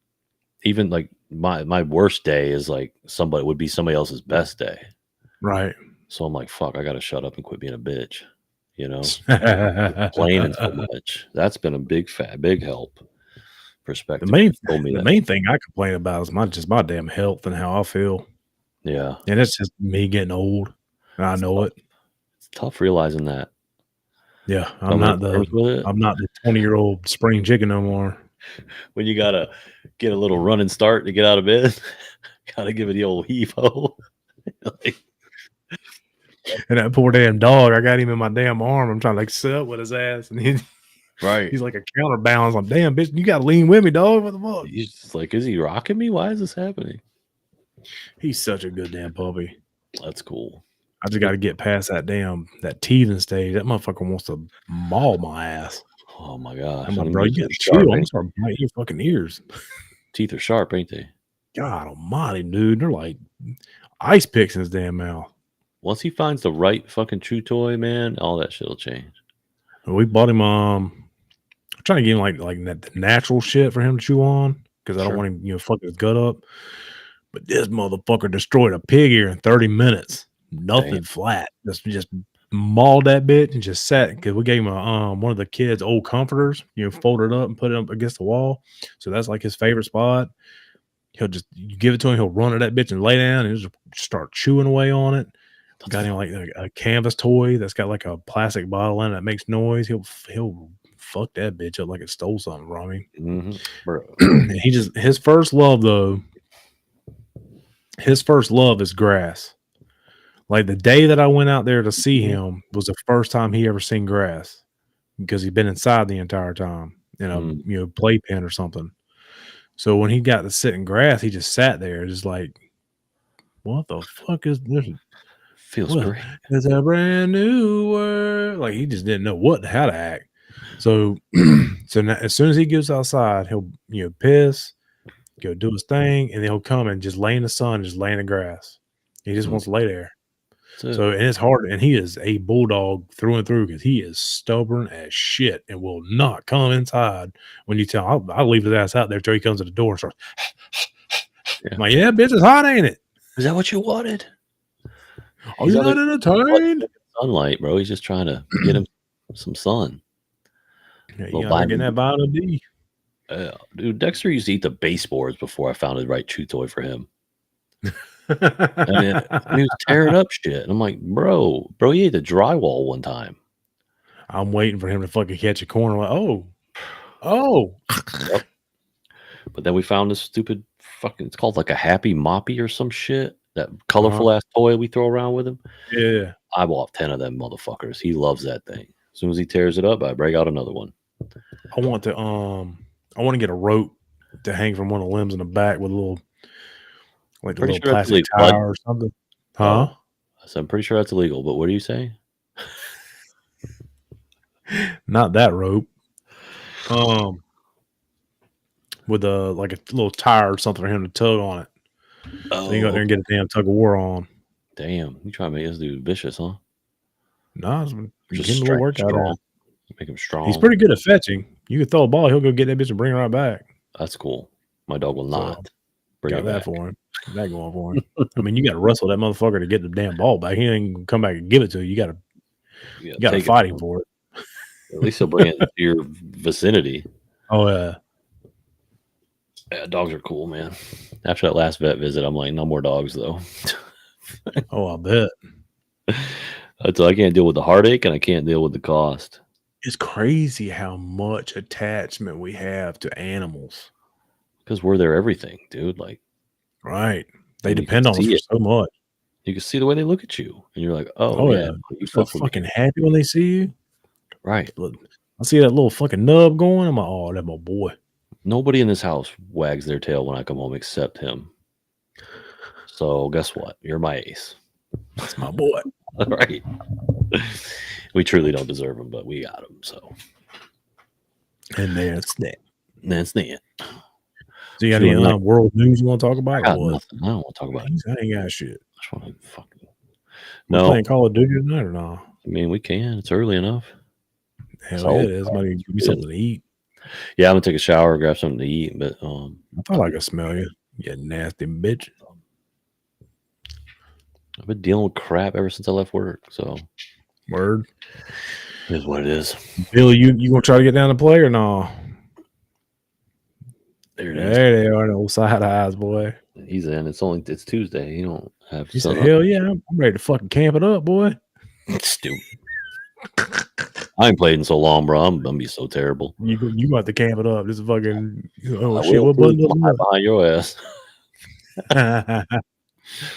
even like my worst day is like somebody else's best day. right. So I'm like, fuck, I gotta shut up and quit being a bitch, you know? Complaining so much. That's been a big help. The Perspective main told me the that. main thing I complain about is my damn health and how I feel. Yeah. And it's just me getting old. And I It's know tough. it. It's tough realizing that. Yeah. Coming to terms with it. I'm not the 20-year-old spring chicken no more. When you gotta get a little running start to get out of bed, gotta give it the old heave ho. Like, And that poor damn dog, I got him in my damn arm. I'm trying to like sit up with his ass. And right. he's like a counterbalance. I'm damn bitch, you gotta lean with me, dog. What the fuck? He's just like, is he rocking me? Why is this happening? He's such a good damn puppy. That's cool. I just gotta get past that teething stage. That motherfucker wants to maul my ass. Oh my gosh. I'm like, And bro, they're you gotta getting chill. sharp, I'm gonna ain't start biting your fucking ears. teeth are sharp, ain't they? God almighty, dude. They're like ice picks in his damn mouth. Once he finds the right fucking chew toy, man, all that shit will change. We bought him I'm trying to get him like the natural shit for him to chew on because I don't Sure. want him, fucking his gut up. But this motherfucker destroyed a pig ear in 30 minutes. Damn. Nothing flat. Just mauled that bitch and just sat because we gave him a one of the kids' old comforters, folded up and put it up against the wall. So that's like his favorite spot. He'll just you give it to him, he'll run to that bitch and lay down and just start chewing away on it. Got him like a canvas toy that's got like a plastic bottle in it that makes noise. He'll fuck that bitch up like it stole something from him. Mm-hmm. Bro. He just his first love though. His first love is grass. Like the day that I went out there to see him was the first time he ever seen grass because he'd been inside the entire time in a playpen or something. So when he got to sit in grass, he just sat there, just like, what the fuck is this? Feels great. It's a brand new world. Like he just didn't know how to act. So, so now, as soon as he gets outside, he'll piss, go do his thing, and then he'll come and just lay in the sun, just lay in the grass. He just wants to lay there. So and it's hard, and he is a bulldog through and through because he is stubborn as shit and will not come inside when you tell him. I'll leave his ass out there till he comes to the door and starts. I'm like, yeah, bitch, it's hot, ain't it? Is that what you wanted? Are you not entertained? Sunlight, bro. He's just trying to get him some sun. Yeah, you gotta get that vitamin D. Dude, Dexter used to eat the baseboards before I found the right chew toy for him. And he was tearing up shit. And I'm like, bro, he ate the drywall one time. I'm waiting for him to fucking catch a corner. Like, oh. Yep. But then we found this stupid fucking, it's called like a Happy Moppy or some shit. That colorful ass toy we throw around with him. Yeah. I bought 10 of them motherfuckers. He loves that thing. As soon as he tears it up, I break out another one. I want to get a rope to hang from one of the limbs in the back with a little, like a little plastic tire or something. Huh? So I'm pretty sure that's illegal, but what do you say? Not that rope. With like a little tire or something for him to tug on it. So you go out there and get a damn tug of war on. Damn, you trying to make this dude vicious, huh? No, just getting a little workout on. Make him strong. He's pretty good at fetching. You can throw a ball, he'll go get that bitch and bring it right back. That's cool. My dog will not. Got that for him. That going for him. I mean, you got to wrestle that motherfucker to get the damn ball back. He ain't gonna come back and give it to you. You got to fight him for it. At least he'll bring it to your vicinity. Oh yeah. Yeah, dogs are cool, man. After that last vet visit, I'm like, no more dogs though. Oh, I bet. So I can't deal with the heartache and I can't deal with the cost. It's crazy how much attachment we have to animals. Because we're their everything, dude. Like, right. They depend on us for so much. You can see the way they look at you. And you're like, yeah. You fucking happy when they see you. Right. Look, I see that little fucking nub going. I'm like, oh, that's my boy. Nobody in this house wags their tail when I come home except him. So guess what? You're my ace. That's my boy. Right. We truly don't deserve him, but we got him. So. And that's that. That's that. So you got any world news you want to talk about? I got nothing. I don't want to talk about it. I ain't got shit. I just want to fucking. No. Playing Call of Duty tonight or not? I mean, we can. It's early enough. Hell yeah, it is. Somebody give me something to eat. Yeah, I'm gonna take a shower, grab something to eat. But I thought I could smell you. You nasty bitch. I've been dealing with crap ever since I left work. So, word is what it is. Bill, you gonna try to get down to play or no? There it is. There they are, those side eyes, boy. He's in. It's Tuesday. You don't have. He said, "Hell yeah, I'm ready to fucking camp it up, boy." Stupid. I ain't played in so long, bro. I'm gonna be so terrible. You got to camp it up. This is fucking shit. What button behind your ass?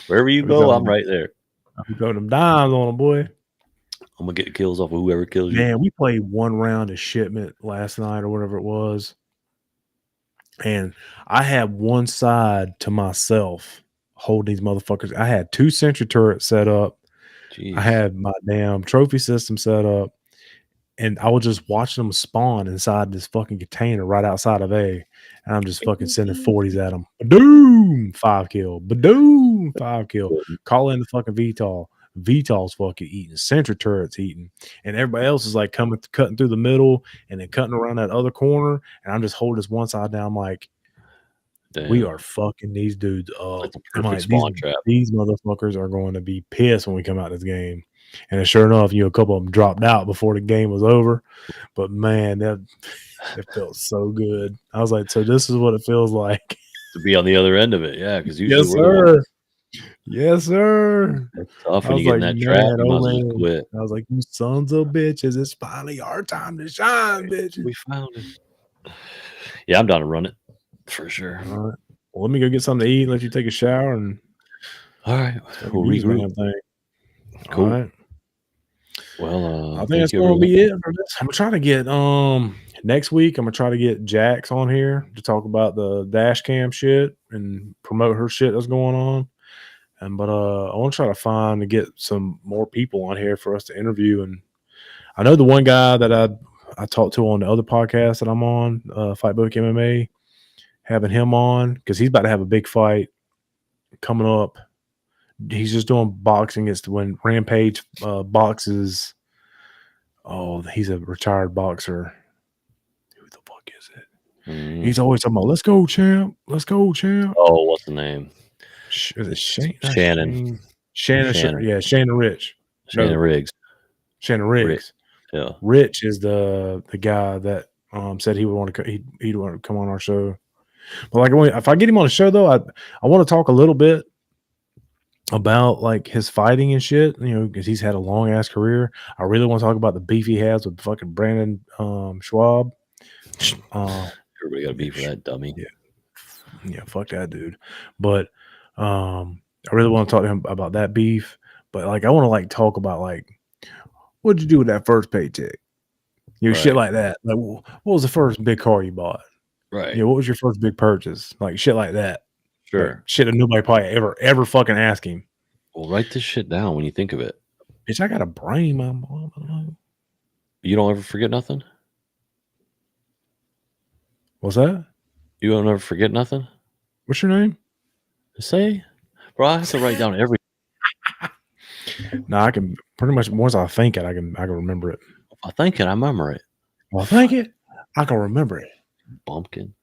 Wherever you go, I'm right there. I'm throwing them dimes on them, boy. I'm gonna get kills off of whoever kills you. Man, we played one round of shipment last night or whatever it was, and I had one side to myself holding these motherfuckers. I had 2 sentry turrets set up. Jeez. I had my damn trophy system set up, and I was just watching them spawn inside this fucking container right outside of A. And I'm just fucking sending 40s at them. Badoom! 5 kill. Badoom! 5 kill. Call in the fucking VTOL. VTOL's fucking eating. Sentry turret's eating. And everybody else is like cutting through the middle and then cutting around that other corner. And I'm just holding this one side down. I'm like, damn. We are fucking these dudes up. That's a perfect spawn trap. These motherfuckers are going to be pissed when we come out this game. And sure enough, a couple of them dropped out before the game was over. But man, it felt so good. I was like, so this is what it feels like to be on the other end of it. Yeah, because usually yes, we're the ones. sir. Yes, sir. That's tough I when was you get in like, that trap. man, You oh might as well just man. quit. I was like, you sons of bitches, it's finally our time to shine, bitches. We found it. Yeah, I'm down to run it for sure. All right. Well, let me go get something to eat, let you take a shower, and all right, we'll use the regroup. damn thing. Cool. All right. Well, I think that's going to be it for this. I'm gonna try to get next week. I'm gonna try to get Jax on here to talk about the dash cam shit and promote her shit that's going on. But I want to try to find to get some more people on here for us to interview. And I know the one guy that I talked to on the other podcast that I'm on, Fight Book MMA, having him on because he's about to have a big fight coming up. He's just doing boxing. It's when Rampage boxes. Oh, he's a retired boxer. Who the fuck is it? He's always talking about, let's go, champ. Let's go, champ. Oh, what's the name? Is it Shannon. Shannon. Yeah, Shannon Rich. Shannon Riggs. Shannon Riggs. Yeah. Rich is the guy that said he would want to he'd want to come on our show. But like, if I get him on the show though, I want to talk a little bit about like his fighting and shit, because he's had a long ass career. I really want to talk about the beef he has with fucking Brandon Schwab. Everybody got a beef with that dummy. Yeah, fuck that dude. But I really want to talk to him about that beef. But like, I want to like talk about like, what'd you do with that first paycheck? Shit like that. Like, what was the first big car you bought? Right. What was your first big purchase? Like shit like that. Sure. Like, shit that nobody probably ever fucking ask him. Well, write this shit down when you think of it. Bitch, I got a brain, my mom. You don't ever forget nothing? What's that? You don't ever forget nothing? What's your name? Say, bro, I have to write down every. No, I can pretty much once I think it, I can remember it. If I think it, I remember it. Well, I think it, I can remember it. Bumpkin.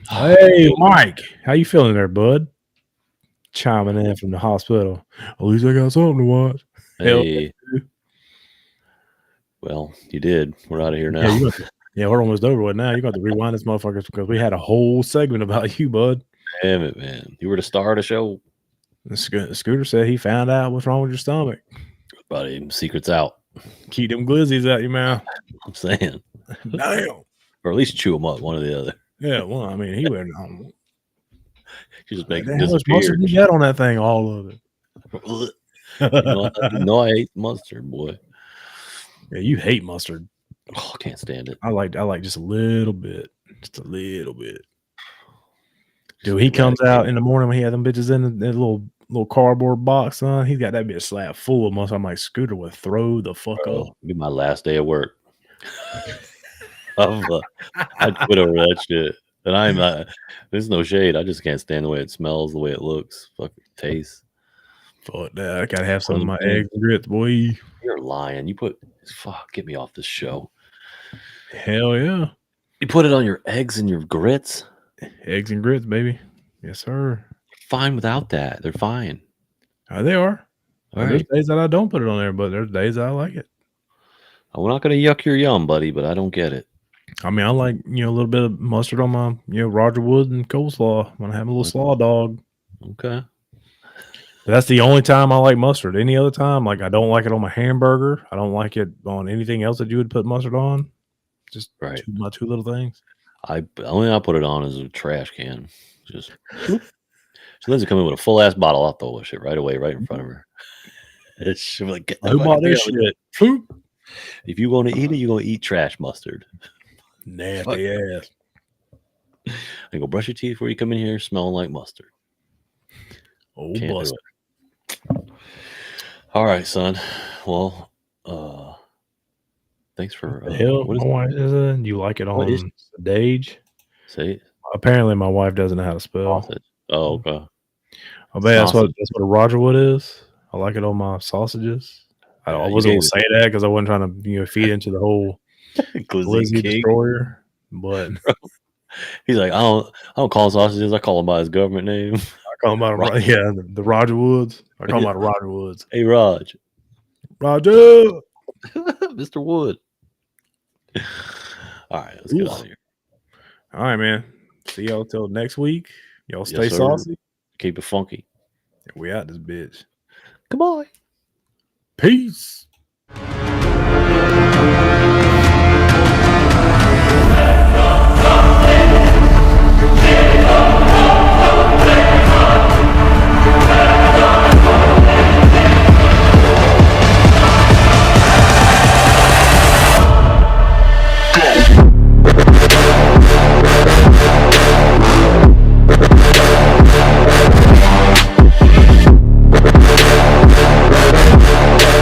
Hey, Mike, how you feeling there, bud? Chiming in from the hospital. At least I got something to watch. Hey. Well, you did. We're out of here now. Yeah, we're almost over with now. You got to rewind this motherfuckers because we had a whole segment about you, bud. Damn it, man. You were the star of the show. Scooter said he found out what's wrong with your stomach. Buddy, secret's out. Keep them glizzies out your mouth. I'm saying. Damn. Or at least chew them up, one or the other. Yeah, well, I mean, he went. You just make it disappear. You get on that thing, all of it. No, I hate mustard, boy. Yeah, you hate mustard. Oh, I can't stand it. I like just a little bit. Just a little bit. Dude, he comes out in the morning when he had them bitches in the little cardboard box, son. He's got that bitch slab full of mustard. I'm like, Scooter would throw the fuck up. It'll be my last day of work. I'd quit over that shit. And I'm not, there's no shade. I just can't stand the way it smells, the way it looks, fucking tastes. Fuck that. I gotta have some of my eggs and grits, boy. You're lying. Get me off this show. Hell yeah. You put it on your eggs and your grits? Eggs and grits, baby. Yes, sir. Fine without that. They're fine. They are. There's Right. days that I don't put it on there, but there's days that I like it. I'm not going to yuck your yum, buddy, but I don't get it. I mean, I like, a little bit of mustard on my, Roger Wood and coleslaw when I have a little slaw dog. Okay. But that's the only time I like mustard. Any other time, like, I don't like it on my hamburger. I don't like it on anything else that you would put mustard on. Just my two little things. Only I put it on is a trash can. Just so Lindsay come in with a full ass bottle. I'll throw shit right away, right in front of her. She's like, who bought this shit? If you want to eat it, you're gonna eat trash mustard. Nasty ass. I go brush your teeth before you come in here smelling like mustard. Oh, busted. All right, son. Well, thanks for the hell. What is it? You like it on Sage? Say it. Apparently, my wife doesn't know how to spell. Sausage. Oh, okay. I bet that's what a Roger Wood is. I like it on my sausages. I wasn't going to say that because I wasn't trying to feed into the whole glizzy destroyer. But he's like, I don't call them sausages. I call them by his government name. I call him out of the Roger Woods. I call him out of Roger Woods. Hey, Raj. Roger. Mr. Wood. All right, let's get out of here. All right, man. See y'all till next week. Y'all stay Yes, sir. saucy. Keep it funky. We out this bitch. Goodbye. Peace.